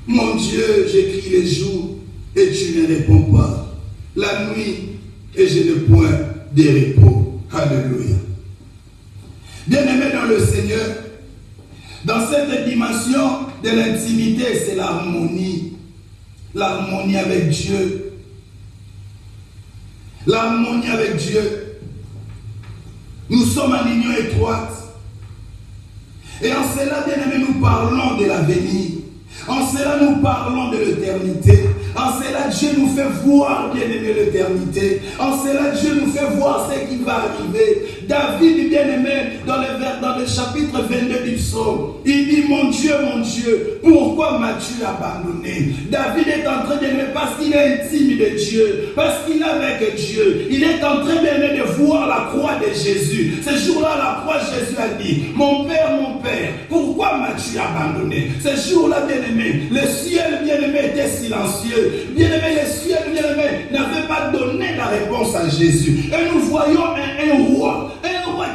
Mon Dieu, j'écris les jours et tu ne réponds pas. La nuit et je n'ai point de repos. Alléluia. Bien-aimé dans le Seigneur, dans cette dimension de l'intimité, c'est l'harmonie. L'harmonie avec Dieu. L'harmonie avec Dieu. Nous sommes en union étroite. Et en cela, bien-aimé, nous parlons de l'avenir. En cela, nous parlons de l'éternité. En cela, Dieu nous fait voir, bien-aimé, l'éternité. En cela, Dieu nous fait voir ce qui va arriver. David, bien-aimé, dans le chapitre 22 du psaume, il dit, mon Dieu, pourquoi m'as-tu abandonné? David est en train d'aimer parce qu'il est intime de Dieu, parce qu'il est avec Dieu. Il est en train, bien-aimé, de voir la croix de Jésus. Ce jour-là, la croix, Jésus a dit, mon Père, pourquoi m'as-tu abandonné? Ce jour-là, bien-aimé, le ciel, bien-aimé, était silencieux. Bien-aimé, le ciel, bien-aimé, n'avait pas donné la réponse à Jésus. Et nous voyons un roi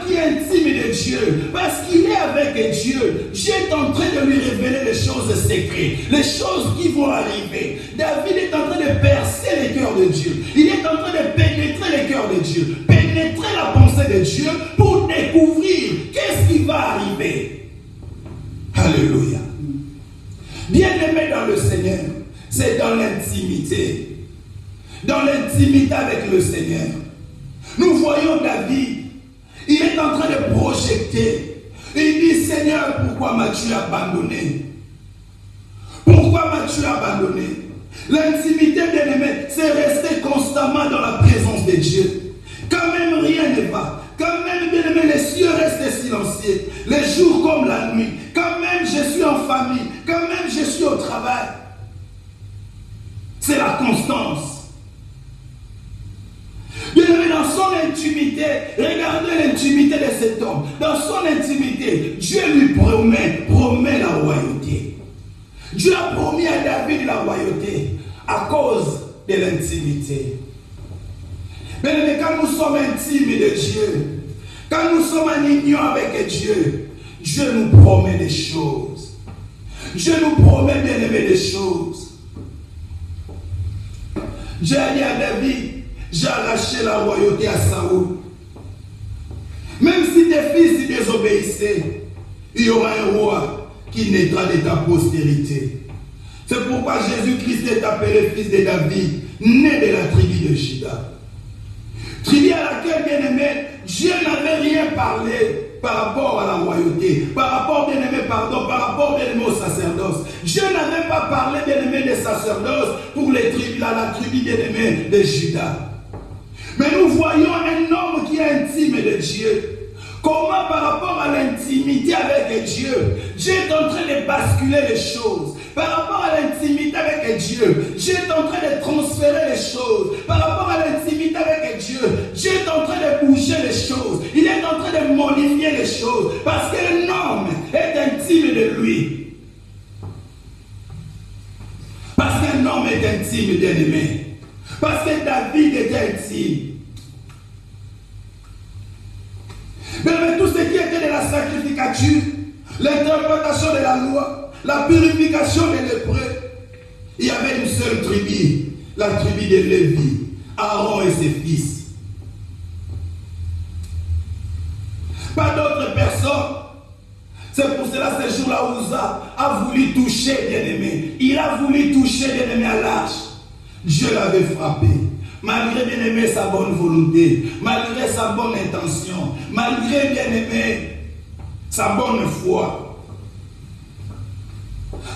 qui est intime de Dieu, parce qu'il est avec Dieu. Dieu est en train de lui révéler les choses secrètes, les choses qui vont arriver. David est en train de percer les cœurs de Dieu. Il est en train de pénétrer les cœurs de Dieu, pénétrer la pensée de Dieu pour découvrir qu'est-ce qui va arriver. Alléluia. Bien-aimé dans le Seigneur, c'est dans l'intimité. Dans l'intimité avec le Seigneur. Nous voyons David, il est en train de projeter. Il dit, Seigneur, pourquoi m'as-tu abandonné? Pourquoi m'as-tu abandonné? L'intimité, bien-aimé, c'est rester constamment dans la présence de Dieu. Quand même rien ne va. Quand même, bien-aimé, les cieux restent silencieux. Les jours comme la nuit. Quand même, je suis en famille. Quand même, je suis au travail. C'est la constance. Bien-aimé, dans son intimité, regardez l'intimité de cet homme. Dans son intimité, Dieu lui promet la royauté. Dieu a promis à David la royauté à cause de l'intimité. Bien-aimé, quand nous sommes intimes de Dieu, quand nous sommes en union avec Dieu, Dieu nous promet des choses. Dieu nous promet, bien-aimé, des choses. Dieu a dit à David, j'ai arraché la royauté à Saoul. Même si tes fils désobéissaient, il y aura un roi qui naîtra de ta postérité. C'est pourquoi Jésus-Christ est appelé fils de David, né de la tribu de Juda. Tribu à laquelle, bien-aimé, Dieu n'avait rien parlé par rapport à la royauté, par rapport, bien-aimé, par rapport, bien-aimé, au sacerdoce. Dieu n'avait pas parlé, bien-aimé, des sacerdoces pour les tribus, la tribu, bien-aimé, de Juda. Mais nous voyons un homme qui est intime de Dieu. Comment par rapport à l'intimité avec Dieu, Dieu est en train de basculer les choses. Par rapport à l'intimité avec Dieu, Dieu est en train de transférer les choses. Par rapport à l'intimité avec Dieu, Dieu est en train de bouger les choses. Il est en train de modifier les choses. Parce qu'un homme est intime de lui. Parce qu'un homme est intime, bien-aimé. Parce que David était intime. Mais tout ce qui était de la sacrificature, l'interprétation de la loi, la purification des lépreux, il y avait une seule tribu, la tribu de Lévi, Aaron et ses fils. Pas d'autres personnes. C'est pour cela ce jour-là, Uza a voulu toucher, bien-aimé. Il a voulu toucher, bien-aimé, à l'arche. Dieu l'avait frappé. Malgré, bien-aimé, sa bonne volonté, malgré sa bonne intention, malgré, bien-aimé, sa bonne foi.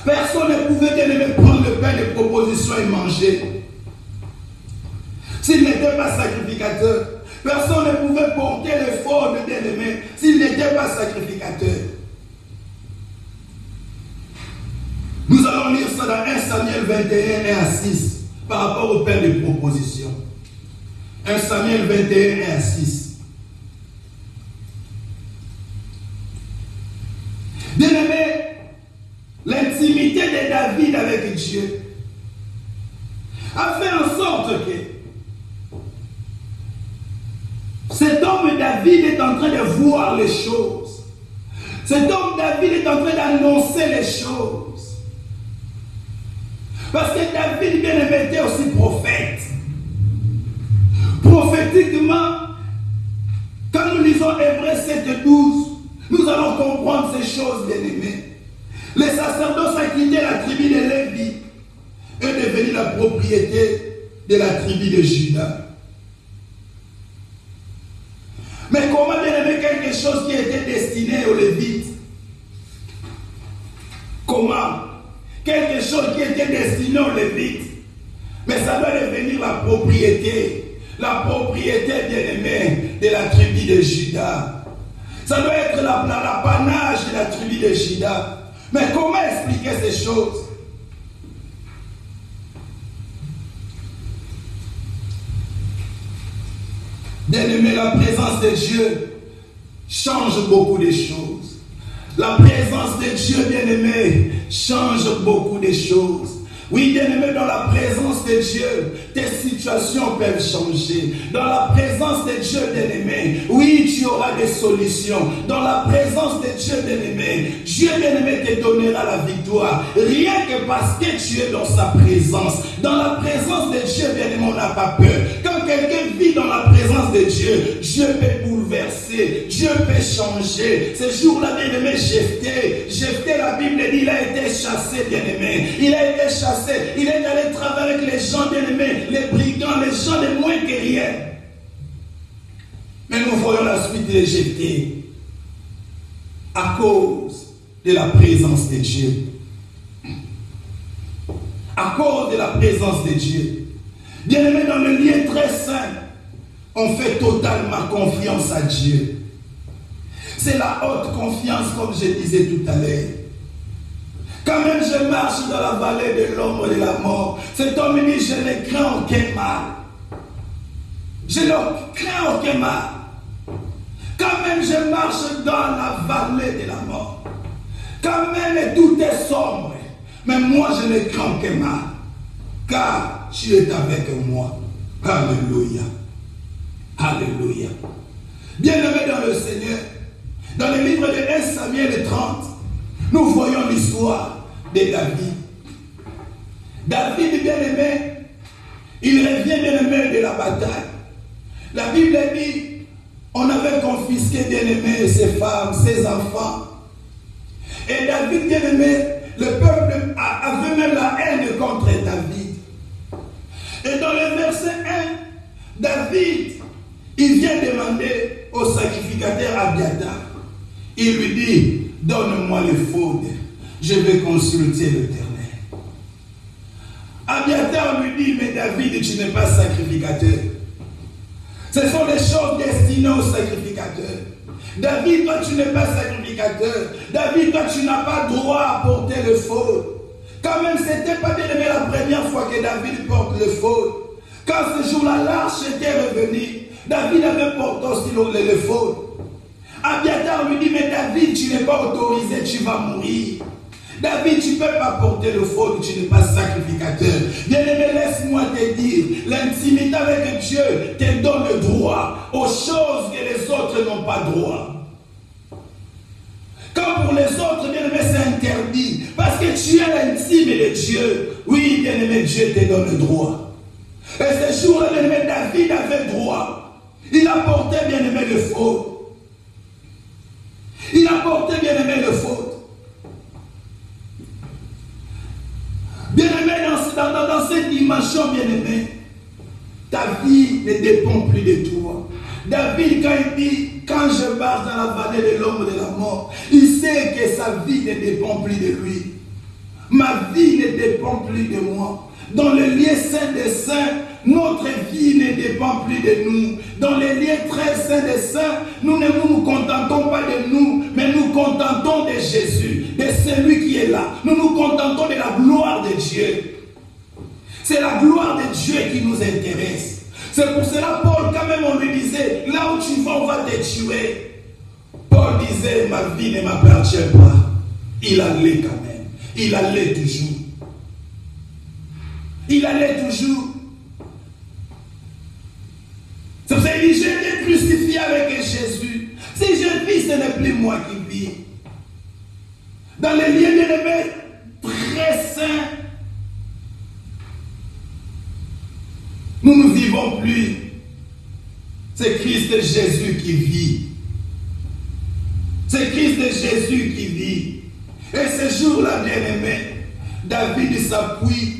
Personne ne pouvait, bien-aimé, prendre le pain de proposition et manger. S'il n'était pas sacrificateur, personne ne pouvait porter l'effort de bien-aimé s'il n'était pas sacrificateur. Nous allons lire ça dans 1 Samuel 21, 1 à 6. Par rapport au pain de proposition. 1 Samuel 21, 1 à 6. Bien-aimé, l'intimité de David avec Dieu a fait en sorte que cet homme David est en train de voir les choses. Cet homme David est en train d'annoncer les choses. Parce que David, bien aimé, était aussi prophète. Prophétiquement, quand nous lisons Hébreux 7:12, nous allons comprendre ces choses, bien aimés. Les sacerdoces ont quitté la tribu de Lévi et devenu la propriété de la tribu de Juda. Mais comment, bien aimé, quelque chose qui était destiné aux Lévites? Comment? Quelque chose qui était destiné aux Lévites, mais ça doit devenir la propriété bien aimée de la tribu de Juda. Ça doit être l'apanage de la tribu de Juda. Mais comment expliquer ces choses? Bien aimé, la présence de Dieu change beaucoup de choses. La présence de Dieu, bien aimé, change beaucoup de choses. Oui, bien aimé, dans la présence de Dieu, tes situations peuvent changer. Dans la présence de Dieu, bien aimé, oui, tu auras des solutions. Dans la présence de Dieu, bien aimé, Dieu, bien aimé, te donnera la victoire. Rien que parce que tu es dans sa présence. Dans la présence de Dieu, bien aimé, on n'a pas peur. Quand quelqu'un vit dans la présence de Dieu, Dieu peut bouleverser, Dieu peut changer. Ce jour-là, bien aimé, Jephthé, la Bible dit, il a été chassé, bien aimé. Il a été chassé. Il est allé travailler avec les gens bien-aimés, les brigands, les gens les moins que rien. Mais nous voyons la suite de Jephthé à cause de la présence de Dieu. À cause de la présence de Dieu. Bien-aimé, dans le lieu très saint, on fait totalement confiance à Dieu. C'est la haute confiance, comme je disais tout à l'heure. Quand même je marche dans la vallée de l'ombre de la mort, cet homme dit, je ne crains aucun mal. Je ne crains aucun mal. Quand même je marche dans la vallée de la mort. Quand même tout est sombre. Mais moi je ne crains aucun mal. Car tu es avec moi. Alléluia. Alléluia. Bien-aimé dans le Seigneur, dans le livre de 1 Samuel 30, nous voyons l'histoire de David. David, bien-aimé, il revient bien-aimé de la bataille. La Bible dit, on avait confisqué bien-aimé ses femmes, ses enfants. Et David, bien-aimé, le peuple avait même la haine contre David. Et dans le verset 1, David, il vient demander au sacrificateur Abiathar. Il lui dit, donne-moi l'éphod, je vais consulter l'Éternel. Abiathar lui dit, mais David, tu n'es pas sacrificateur. Ce sont les choses destinées aux sacrificateurs. David, toi, tu n'es pas sacrificateur. David, toi, tu n'as pas droit à porter l'éphod. Quand même, ce n'était pas bien aimé la première fois que David porte l'éphod. Quand ce jour-là, l'arche était revenue, David avait porté aussi l'éphod. Abiathar lui dit, mais David, tu n'es pas autorisé, tu vas mourir. David, tu ne peux pas porter le faux, tu n'es pas sacrificateur. Bien-aimé, laisse-moi te dire, l'intimité avec Dieu te donne le droit aux choses que les autres n'ont pas droit. Quand pour les autres, bien-aimé, c'est interdit, parce que tu es l'intime de Dieu. Oui, bien-aimé, Dieu te donne le droit. Et ce jour-là, bien-aimé, David avait droit. Il a porté, bien-aimé, le faux. Il a porté, bien-aimé, le faux. Bien-aimé, dans cette dimension, bien-aimé, ta vie ne dépend plus de toi. David, quand il dit, quand je marche dans la vallée de l'ombre de la mort, il sait que sa vie ne dépend plus de lui. Ma vie ne dépend plus de moi. Dans le lieu saint des saints, notre vie ne dépend plus de nous. Dans les lieux très saints des saints, nous ne nous contentons pas de nous, mais nous contentons de Jésus, de celui qui est là. Nous nous contentons de la gloire de Dieu. C'est la gloire de Dieu qui nous intéresse. C'est pour cela, Paul, quand même, on lui disait, là où tu vas, on va te tuer. Paul disait, ma vie ne m'appartient pas. Il allait quand même. Il allait toujours. Il allait toujours. C'est pour ça qu'il dit, j'ai été crucifié avec Jésus. Si je vis, ce n'est plus moi qui vis. dans les liens bien-aimés très saints, nous ne vivons plus. C'est Christ Jésus qui vit. C'est Christ Jésus qui vit. Et ce jour-là, bien-aimé, David s'appuie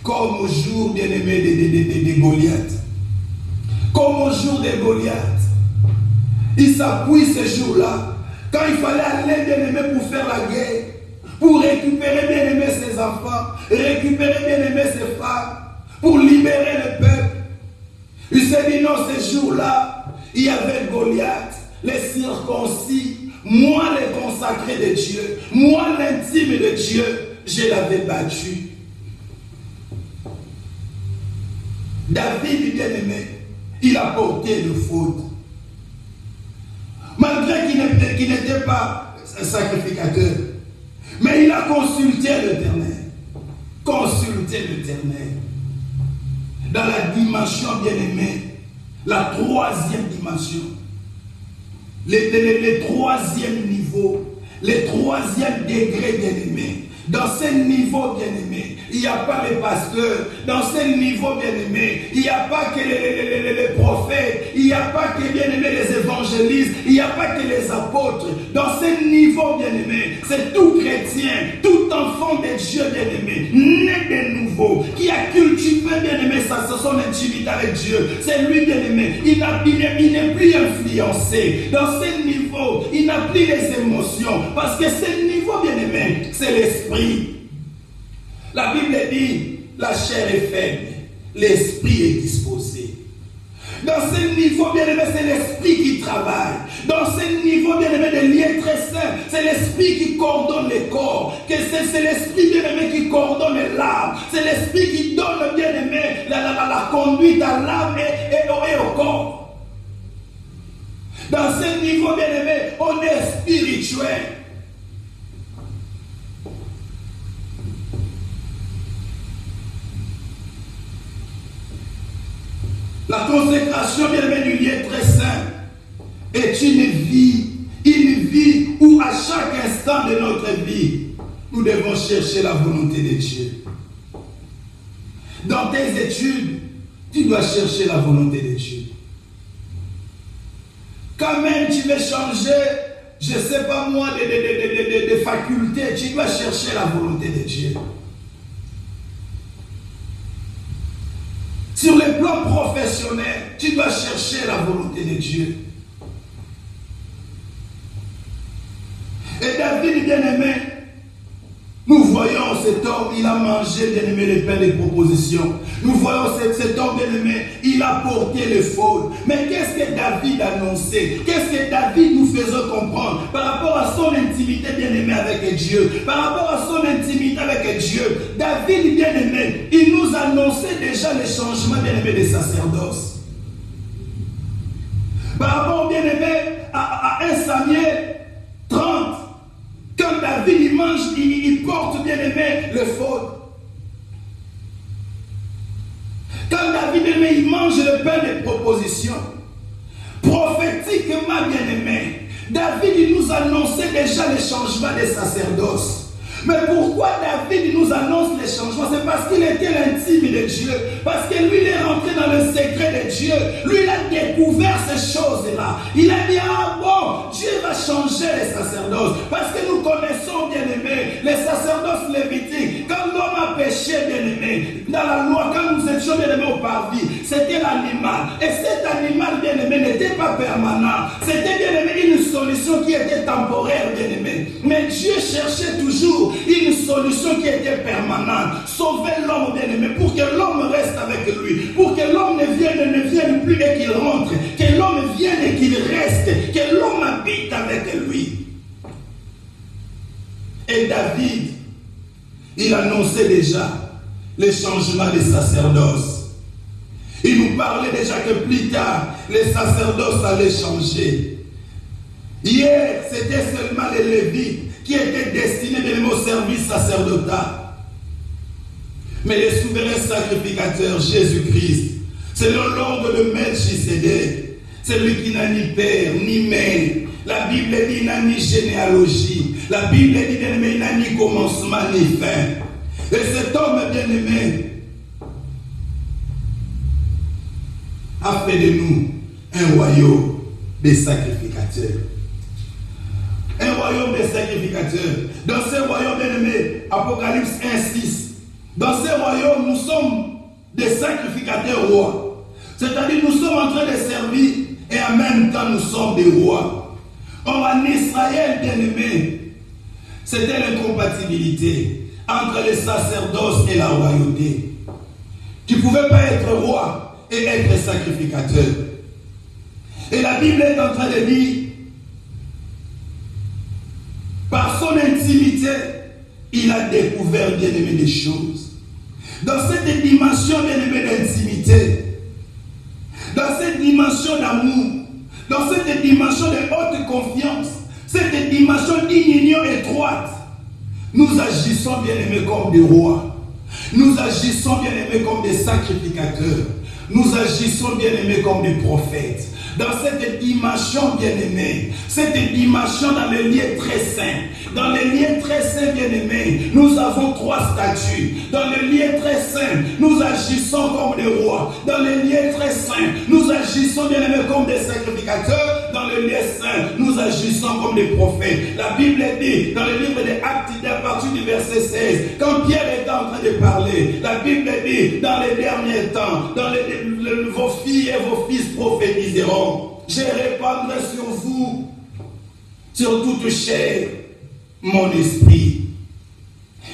comme au jour, bien-aimé, de Goliath. Comme au jour de Goliath. Il s'appuie ce jour-là. Quand il fallait aller, bien-aimé, pour faire la guerre, pour récupérer, bien-aimé, ses enfants, récupérer, bien-aimé, ses femmes, pour libérer le peuple. Il s'est dit non, ce jour-là, il y avait Goliath, les circoncis, moi les consacrés de Dieu, moi l'intime de Dieu, je l'avais battu. David, bien-aimé, il a porté le faute. Malgré qu'il n'était pas un sacrificateur, mais il a consulté l'Éternel. Consulté l'Éternel. Dans la dimension, bien-aimée, la troisième dimension, le troisième niveau, le troisième degré, bien-aimé. Dans ce niveau, bien-aimé, il n'y a pas les pasteurs. Dans ce niveau, bien-aimé, il n'y a pas que les prophètes. Il n'y a pas que, bien-aimé, les évangélistes. Il n'y a pas que les apôtres. Dans ce niveau, bien-aimé, c'est tout chrétien, tout enfant de Dieu, bien-aimé, né de nouveau, qui a cultivé, bien-aimé, son intimité avec Dieu. C'est lui, bien-aimé. Il n'est plus influencé. Dans ce niveau, il n'a plus les émotions. Parce que ce niveau, bien-aimé, c'est l'esprit. La Bible dit, la chair est faible, l'esprit est disposé. Dans ce niveau, bien-aimé, c'est l'esprit qui travaille. Dans ce niveau, bien-aimé, de liens très sains, c'est l'esprit qui coordonne les corps. C'est l'esprit, bien-aimé, qui coordonne l'âme. C'est l'esprit qui donne, bien-aimé, la conduite à l'âme et au corps. Dans ce niveau, bien-aimé, on est spirituel. La consécration, bien-aimé, du lien très saint est une vie où à chaque instant de notre vie, nous devons chercher la volonté de Dieu. Dans tes études, tu dois chercher la volonté de Dieu. Quand même tu veux changer, je ne sais pas moi, de faculté, tu dois chercher la volonté de Dieu. Sur le plan professionnel, tu dois chercher la volonté de Dieu. Et David, bien-aimé, nous voyons cet homme, il a mangé, bien-aimé, le pain des propositions. Nous voyons cet homme, bien-aimé, il a porté le faute. Mais qu'est-ce que David a annoncé? Qu'est-ce que David nous faisait comprendre par rapport à son intimité, bien-aimé, avec Dieu? Par rapport à son intimité avec Dieu, David, bien-aimé, il nous annonçait déjà le changement, bien-aimé, des sacerdoces. Par rapport, bien-aimé, à 1 Samuel 30, quand David il mange, il porte, bien aimé, le faute. Quand David, bien aimé, il mange le pain de proposition, prophétiquement, bien aimé, David il nous annonçait déjà le changement des sacerdoces. Mais pourquoi David nous annonce les changements? C'est parce qu'il était l'intime de Dieu. Parce que lui, il est rentré dans le secret de Dieu. Lui, il a découvert ces choses-là. Il a dit, ah bon, Dieu va changer les sacerdoces. Parce que nous connaissons, bien-aimés, les sacerdoces lévitiques. Quand l'homme a péché, bien-aimé, dans la loi, quand nous étions, bien-aimés, au parvis, c'était l'animal. Et cet animal, bien-aimé, n'était pas permanent. C'était, bien-aimé, une solution qui était temporaire, bien-aimé. Mais Dieu cherchait toujours une solution qui était permanente. Sauver l'homme, bien-aimé, pour que l'homme reste avec lui. Pour que l'homme ne vienne plus et qu'il rentre. Que l'homme vienne et qu'il reste. Que l'homme habite avec lui. Et David, il annonçait déjà les changements des sacerdoces. Il nous parlait déjà que plus tard, les sacerdoces allaient changer. Hier, c'était seulement les Lévites qui étaient destinés au service sacerdotal. Mais le souverain sacrificateur Jésus-Christ, selon l'ordre de Melchisédek, celui qui n'a ni père, ni mère. La Bible dit qu'il n'a ni généalogie. La Bible dit qu'il n'a ni commencement, ni fin. Et cet homme bien-aimé a fait de nous un royaume des sacrificateurs. Un royaume des sacrificateurs. Dans ce royaume bien-aimé, Apocalypse 1:6, dans ce royaume, nous sommes des sacrificateurs rois. C'est-à-dire nous sommes en train de servir et en même temps nous sommes des rois. Or en Israël, bien-aimé, c'était l'incompatibilité entre le sacerdoce et la royauté. Tu ne pouvais pas être roi et être sacrificateur. Et la Bible est en train de dire, par son intimité, il a découvert, bien-aimé, des choses. Dans cette dimension, bien-aimé, d'intimité, dans cette dimension d'amour, dans cette dimension de haute confiance, cette dimension d'union étroite, nous agissons, bien-aimés, comme des rois. Nous agissons, bien-aimés, comme des sacrificateurs. Nous agissons, bien-aimés, comme des prophètes. Dans cette dimension, bien-aimée, cette dimension dans le lieu très saint. Dans le lieu très saint, bien-aimé, nous avons 3 statuts. Dans le lieu très saint, nous agissons comme des rois. Dans le lieu très saint, nous agissons, bien-aimés, comme des sacrificateurs. Dans le lieu saint, nous agissons comme des prophètes. La Bible dit, dans le livre des Actes, à partir du verset 16, quand Pierre était en train de parler, la Bible dit, dans les derniers temps, vos filles et vos fils prophétiseront. Je répandrai sur vous, sur toute chair, mon esprit.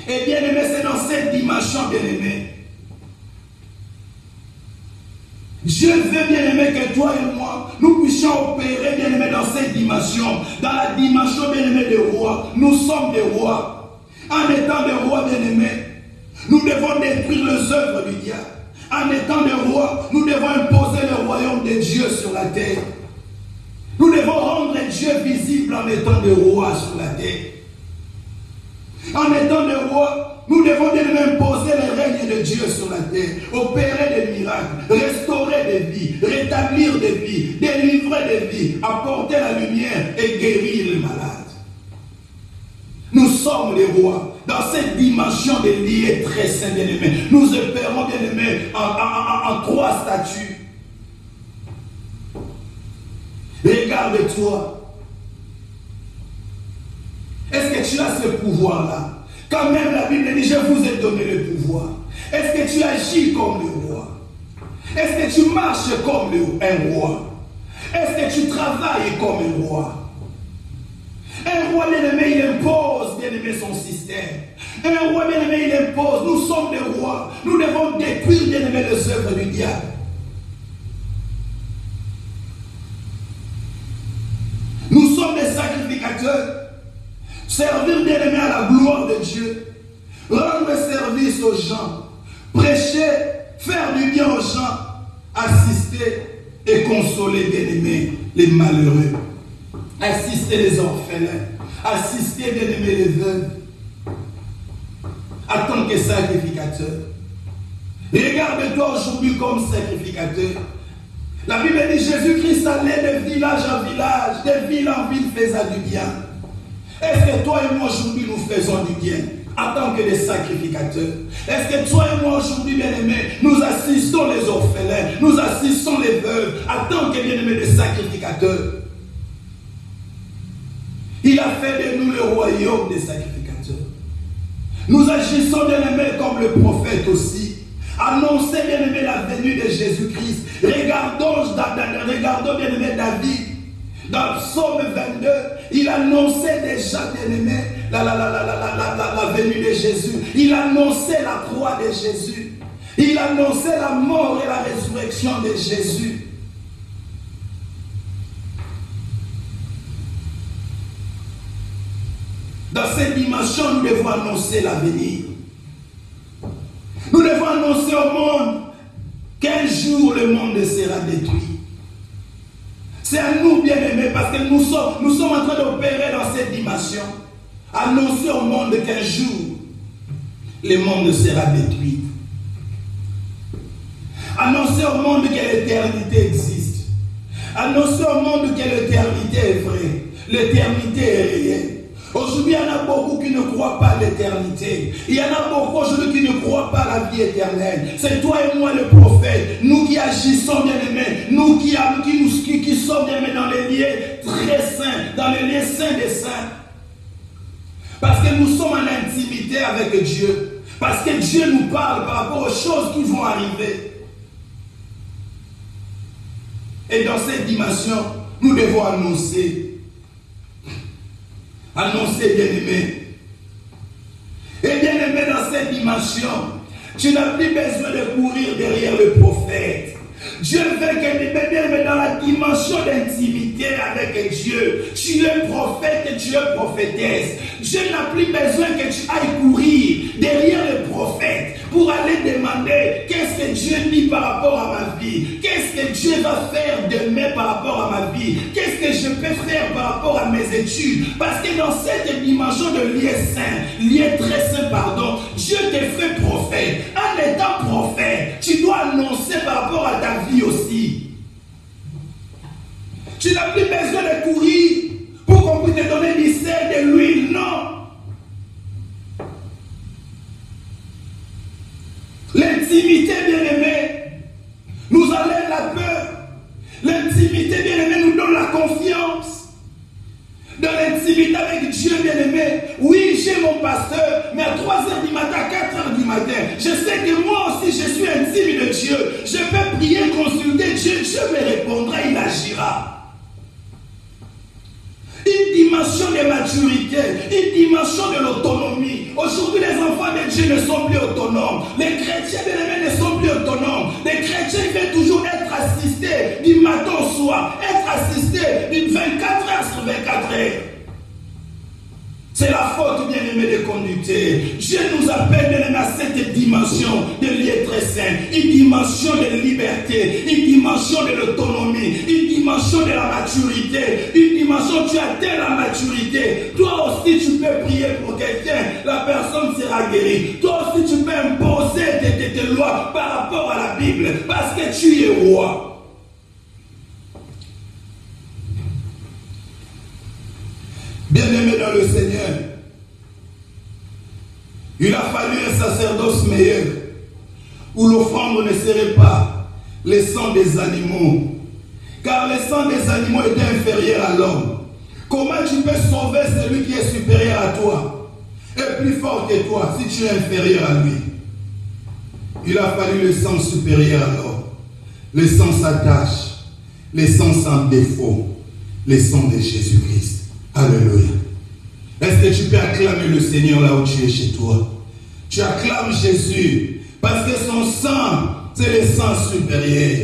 Et bien aimé, c'est dans cette dimension, bien aimé. Je veux, bien aimé, que toi et moi, nous puissions opérer, bien aimé, dans cette dimension. Dans la dimension, bien aimé, des rois. Nous sommes des rois. En étant des rois, bien aimés, nous devons détruire les œuvres du diable. En étant des rois, nous devons imposer le royaume de Dieu sur la terre. Nous devons rendre Dieu visible en étant des rois sur la terre. En étant des rois, nous devons imposer le règne de Dieu sur la terre, opérer des miracles, restaurer des vies, rétablir des vies, délivrer des vies, apporter la lumière et guérir les malades. Nous sommes les rois. Dans cette dimension de liés très saint, bien-aimés, nous opérons, bien-aimés, en 3 statuts. Regarde-toi. Est-ce que tu as ce pouvoir-là? Quand même la Bible dit, je vous ai donné le pouvoir. Est-ce que tu agis comme le roi? Est-ce que tu marches comme un roi? Est-ce que tu travailles comme un roi? Un roi bien-aimé, il impose, bien-aimé, son système. Un roi bien-aimé, il impose. Nous sommes des rois. Nous devons détruire, bien-aimé, les œuvres du diable. Nous sommes des sacrificateurs. Servir, bien-aimé, à la gloire de Dieu. Rendre service aux gens. Prêcher, faire du bien aux gens. Assister et consoler, bien-aimé, les malheureux. Assister les orphelins, assister, bien-aimés, les veuves, en tant que sacrificateur. Regarde-toi aujourd'hui comme sacrificateur. La Bible dit Jésus-Christ allait de village en village, de ville en ville, faisant du bien. Est-ce que toi et moi aujourd'hui nous faisons du bien en tant que des sacrificateurs? Est-ce que toi et moi aujourd'hui, bien-aimés, nous assistons les orphelins, nous assistons les veuves en tant que, bien-aimés, des sacrificateurs? Il a fait de nous le royaume des sacrificateurs. Nous agissons, bien-aimés, comme le prophète aussi. Annoncer, bien-aimés, la venue de Jésus-Christ. Regardons, bien-aimé, David. Dans le psaume 22, il annonçait déjà, bien-aimé, la venue de Jésus. Il annonçait la croix de Jésus. Il annonçait la mort et la résurrection de Jésus. Dans cette dimension, nous devons annoncer l'avenir. Nous devons annoncer au monde qu'un jour le monde sera détruit. C'est à nous, bien-aimés, parce que nous sommes en train d'opérer dans cette dimension. Annoncer au monde qu'un jour le monde sera détruit. Annoncer au monde que l'éternité existe. Annoncer au monde que l'éternité est vraie. L'éternité est réelle. Aujourd'hui, il y en a beaucoup qui ne croient pas à l'éternité. Il y en a beaucoup aujourd'hui qui ne croient pas à la vie éternelle. C'est toi et moi le prophète. Nous qui agissons bien aimés. Nous qui sommes bien aimés dans les lieux très saints. Dans les lieux saints des saints. Parce que nous sommes en intimité avec Dieu. Parce que Dieu nous parle par rapport aux choses qui vont arriver. Et dans cette dimension, nous devons annoncer. Annoncer, bien-aimé. Et bien-aimé, dans cette dimension, tu n'as plus besoin de courir derrière le prophète. Dieu veut que bien-aimé, dans la dimension d'intimité avec Dieu, tu es prophète et tu es prophétesse. Dieu n'a plus besoin que tu ailles courir derrière le prophète pour aller demander qu'est-ce que Dieu dit par rapport à ma vie, qu'est-ce que Dieu va faire demain par rapport à ma vie, qu'est-ce que je peux faire par rapport à mes études. Parce que dans cette dimension de lieu saint, lieu très saint, pardon, Dieu te fait prophète. En étant prophète, tu dois annoncer par rapport à ta vie aussi. Tu n'as plus besoin de courir pour qu'on puisse te donner du sel, de l'huile, non. L'intimité, bien-aimé, nous enlève la peur. L'intimité, bien-aimé, nous donne la confiance. Dans l'intimité avec Dieu, bien-aimé, oui, j'ai mon pasteur, mais à 3h du matin, à 4h du matin, je sais que moi aussi, je suis intime de Dieu. Je peux prier, consulter Dieu, Dieu me répondra, il agira. Une dimension de maturité, une dimension de l'autonomie. Aujourd'hui, les enfants de Dieu ne sont plus autonomes. Les chrétiens bien-aimés ne sont plus autonomes. Les chrétiens veulent toujours être assistés du matin au soir, être assistés d'une 24 heures sur 24 heures. C'est la faute, bien-aimé, de conducter. Dieu nous appelle, bien-aimé, à cette dimension de lieu très saint, une dimension de liberté, une dimension de l'autonomie, une dimension de la maturité, une dimension où tu atteins la maturité. Toi aussi, tu peux prier pour quelqu'un, la personne sera guérie. Toi aussi, tu peux imposer tes lois par rapport à la Bible, parce que tu es roi. Bien-aimé dans le Seigneur, il a fallu un sacerdoce meilleur, où l'offrande ne serait pas le sang des animaux, car le sang des animaux était inférieur à l'homme. Comment tu peux sauver celui qui est supérieur à toi et plus fort que toi si tu es inférieur à lui? Il a fallu le sang supérieur à l'homme, le sang sans tache, le sang sans défaut, le sang de Jésus-Christ. Alléluia. Est-ce que tu peux acclamer le Seigneur là où tu es chez toi? Tu acclames Jésus parce que son sang, c'est le sang supérieur.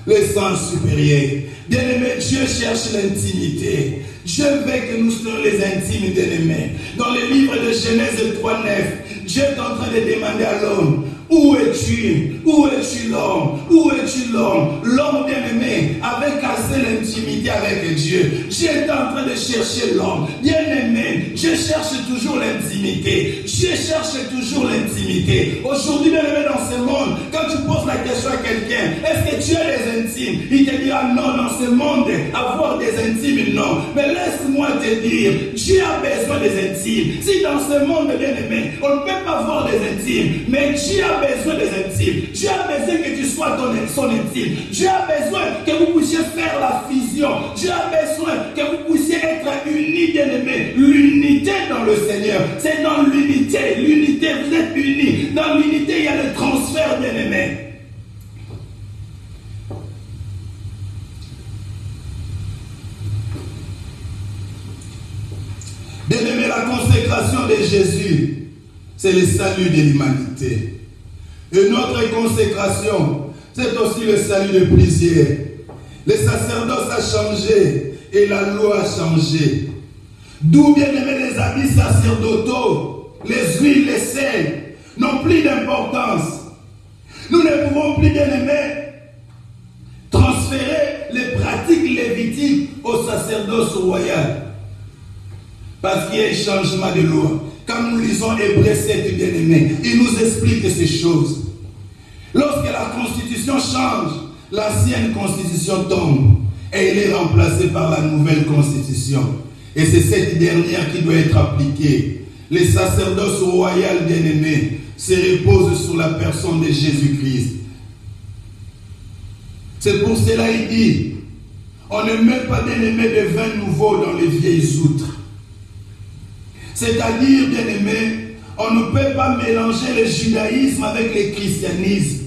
Le sang supérieur. Bien-aimé, Dieu cherche l'intimité. Dieu veut que nous soyons les intimes, bien-aimés. Dans le livre de Genèse 3:9, Dieu est en train de demander à l'homme: où es-tu? Où es-tu l'homme? Où es-tu l'homme? L'homme bien-aimé avait cassé l'intimité avec Dieu. Dieu est en train de chercher l'homme. Bien-aimé, Dieu cherche toujours l'intimité. Dieu cherche toujours l'intimité. Aujourd'hui, bien-aimé, dans ce monde, quand tu poses la question à quelqu'un, est-ce que tu as des intimes? Il te dira non, dans ce monde, avoir des intimes, non. Mais laisse-moi te dire, Dieu a besoin des intimes. Si dans ce monde, bien-aimé, on ne peut pas avoir des intimes, mais Dieu a besoin des intimes. Dieu a besoin que tu sois son intime. Dieu a besoin que vous puissiez faire la fusion. Dieu a besoin que vous puissiez être unis, bien-aimés. L'unité dans le Seigneur, c'est dans l'unité. L'unité, vous êtes unis. Dans l'unité, il y a le transfert, bien-aimés. Bien-aimé, la consécration de Jésus, c'est le salut de l'humanité. Et notre consécration, c'est aussi le salut de plusieurs. Le sacerdoce a changé et la loi a changé. D'où, bien aimé, les habits sacerdotaux, les huiles, les sels, n'ont plus d'importance. Nous ne pouvons plus, bien aimé, transférer les pratiques lévitiques au sacerdoce royal. Parce qu'il y a un changement de loi. Quand nous lisons Hébreux 7, bien-aimés, il nous explique ces choses. Lorsque la constitution change, l'ancienne constitution tombe. et il est remplacé par la nouvelle constitution. Et c'est cette dernière qui doit être appliquée. Le sacerdoce royal bien-aimé se repose sur la personne de Jésus-Christ. C'est pour cela qu'il dit, on ne met pas bien-aimé de vin nouveau dans les vieilles outres. C'est-à-dire, bien-aimé, on ne peut pas mélanger le judaïsme avec le christianisme.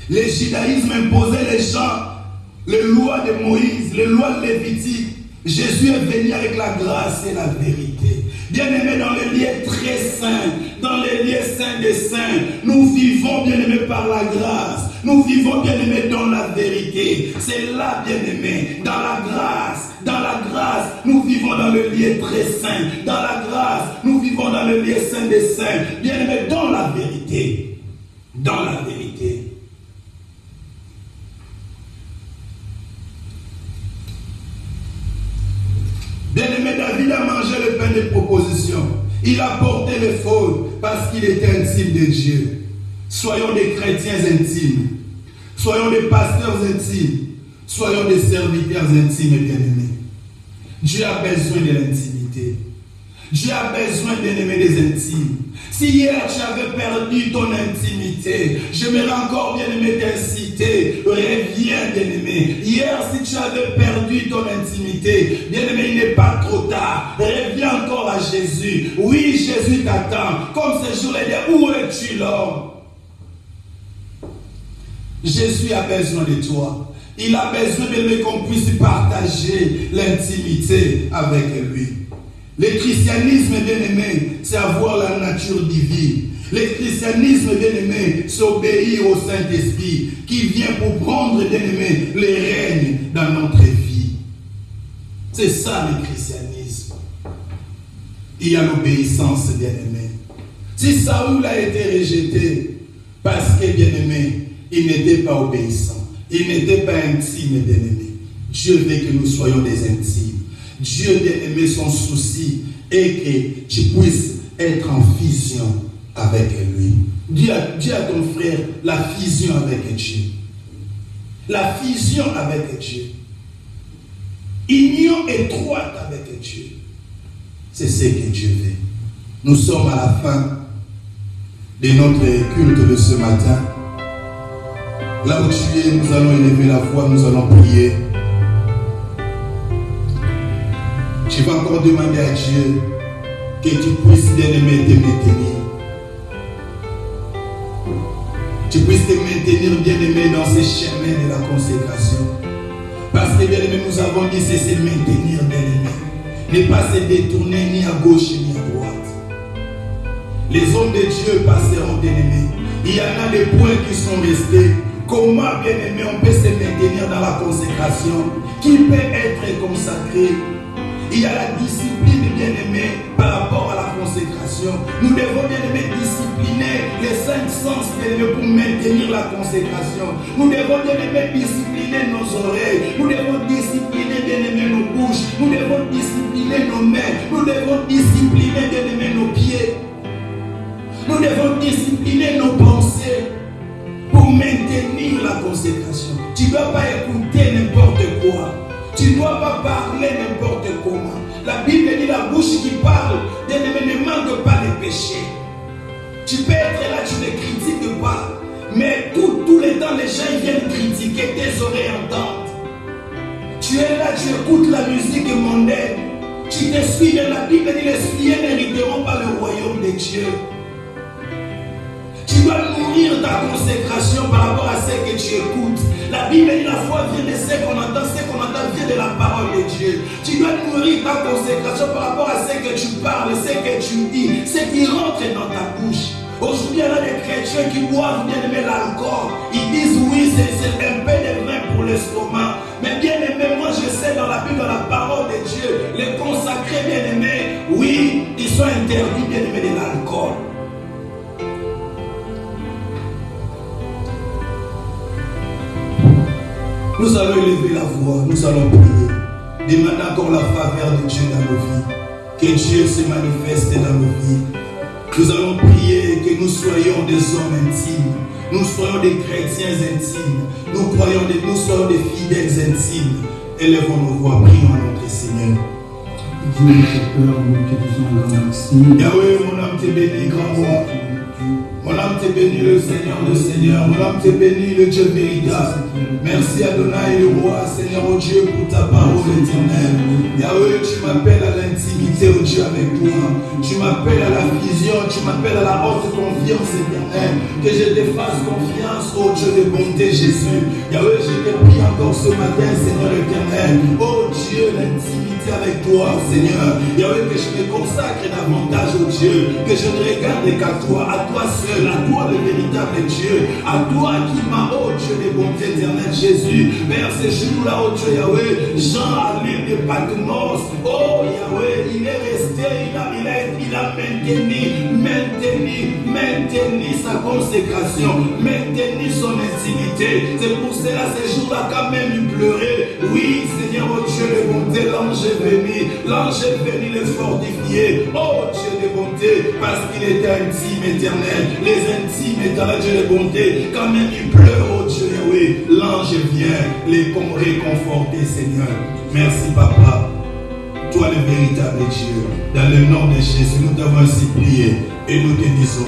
Le judaïsme imposait les gens les lois de Moïse, les lois lévitiques. Jésus est venu avec la grâce et la vérité. Bien-aimés, dans les lieux très saints, dans les lieux saints des saints, nous vivons, bien-aimés, par la grâce. Nous vivons, bien-aimés, dans la vérité. C'est là, bien-aimés, dans la grâce, nous vivons dans le lieu très saint. Dans la grâce, nous vivons dans le lieu saint des saints. Bien-aimés, dans la vérité. Dans la vérité. Bien-aimé, David a mangé le pain de proposition. Il a porté le faute parce qu'il était intime de Dieu. Soyons des chrétiens intimes. Soyons des pasteurs intimes. Soyons des serviteurs intimes et bien-aimés. Dieu a besoin de l'intimité. Dieu a besoin, bien-aimé, des intimes. Si hier tu avais perdu ton intimité, j'aimerais encore, bien-aimé, t'inciter. Reviens, bien-aimé. Hier, si tu avais perdu ton intimité, bien-aimé, il n'est pas trop tard. Reviens encore à Jésus. Oui, Jésus t'attend. Comme ce jour, il dit, où es-tu, l'homme? Jésus a besoin de toi. Il a besoin, bien-aimé, qu'on puisse partager l'intimité avec lui. Le christianisme, bien-aimé, c'est avoir la nature divine. Le christianisme, bien-aimé, c'est obéir au Saint-Esprit qui vient pour prendre, bien-aimé, les règnes dans notre vie. C'est ça le christianisme. Il y a l'obéissance, bien-aimé. Si Saoul a été rejeté parce que, bien-aimé, il n'était pas obéissant, il n'était pas intime, bien-aimé. Dieu veut que nous soyons des intimes. Dieu, bien-aimé, son souci est que tu puisses être en fusion avec lui. Dis à ton frère la fusion avec Dieu. La fusion avec Dieu. Union étroite avec Dieu. C'est ce que Dieu veut. Nous sommes à la fin de notre culte de ce matin. Là où tu es, nous allons élever la voix, nous allons prier. Tu vas encore demander à Dieu que tu puisses, bien-aimé, te maintenir. Tu puisses te maintenir, bien-aimé, dans ce chemin de la consécration. Parce que, bien-aimé, nous avons dit c'est se maintenir, bien-aimé. Ne pas se détourner ni à gauche ni à droite. Les hommes de Dieu passeront, bien-aimé. Il y en a des points qui sont restés. Comment, bien-aimé, on peut se maintenir dans la consécration? Qui peut être consacré? Il y a la discipline, bien-aimé, par rapport à la consécration. Nous devons, bien-aimé, discipliner les 5 sens, bien-aimé, pour maintenir la consécration. Nous devons, bien-aimé, discipliner nos oreilles. Nous devons discipliner, bien-aimé, nos bouches. Nous devons discipliner nos mains. Nous devons discipliner, bien-aimé, nos pieds. Nous devons discipliner nos pensées pour maintenir la consécration. Tu ne dois pas écouter n'importe quoi. Tu ne dois pas parler n'importe comment. La Bible dit la bouche qui parle, ne manque pas de péché. Tu peux être là, tu ne critiques pas. Mais tout le temps, les gens viennent critiquer, tes oreilles entendent. Tu es là, tu écoutes la musique mondaine. Tu te suis dans la Bible dit les souillés n'hériteront pas le royaume de Dieu. Tu dois nourrir ta consécration par rapport à ce que tu écoutes. La Bible dit la foi vient de ce qu'on entend vient de la parole de Dieu. Tu dois nourrir ta consécration par rapport à ce que tu parles, ce que tu dis, ce qui rentre dans ta bouche. Aujourd'hui, il y a des chrétiens qui boivent, bien aimé, l'alcool. Ils disent oui, c'est un peu de vin pour l'estomac. Mais bien aimé, moi je sais dans la Bible, dans la parole de Dieu, les consacrés, bien aimés, oui, ils sont interdits, bien aimé, de l'alcool. Nous allons élever la voix, nous allons prier. Demander encore la faveur de Dieu dans nos vies. Que Dieu se manifeste dans nos vies. Nous allons prier que nous soyons des hommes intimes. Nous soyons des chrétiens intimes. Nous soyons des fidèles intimes. Élèvons nos voix, prions à notre Seigneur. Yahweh, mon âme te bénit, grand roi. Mon âme te bénit, le Seigneur. Mon âme te bénit, le Dieu véritable. Merci Adonai, le roi, Seigneur, oh Dieu, pour ta parole éternelle. Yahweh, tu m'appelles à l'intimité, oh Dieu, avec toi. Tu m'appelles à la fusion, tu m'appelles à la haute confiance éternelle. Que je te fasse confiance, oh Dieu de bonté, Jésus. Yahweh, je te prie encore ce matin, Seigneur éternel. Oh Dieu, l'intimité avec toi, Seigneur. Yahweh, que je me consacre davantage, oh Dieu. Que je ne regarde qu'à toi, à toi seul, à toi le véritable Dieu. À toi qui m'a, oh Dieu de bonté éternelle, Jésus. Vers ces jours-là, oh Dieu, Yahweh, Jean à l'île de Patmos. Oh Yahweh, il est resté, il a maintenu sa consécration, maintenu son intimité. C'est pour cela, ces jours-là, quand même, il pleurait. Oui, Seigneur, oh Dieu de bonté, l'ange est venu le fortifier. Oh Dieu de bonté, parce qu'il était intime, éternel. Les intimes éternels, Dieu de bonté, quand même, il pleure, oh Dieu, Yahweh. L'ange vient les réconforter, Seigneur. Merci, Papa. Toi, le véritable Dieu. Dans le nom de Jésus, nous t'avons ainsi prié et nous te disons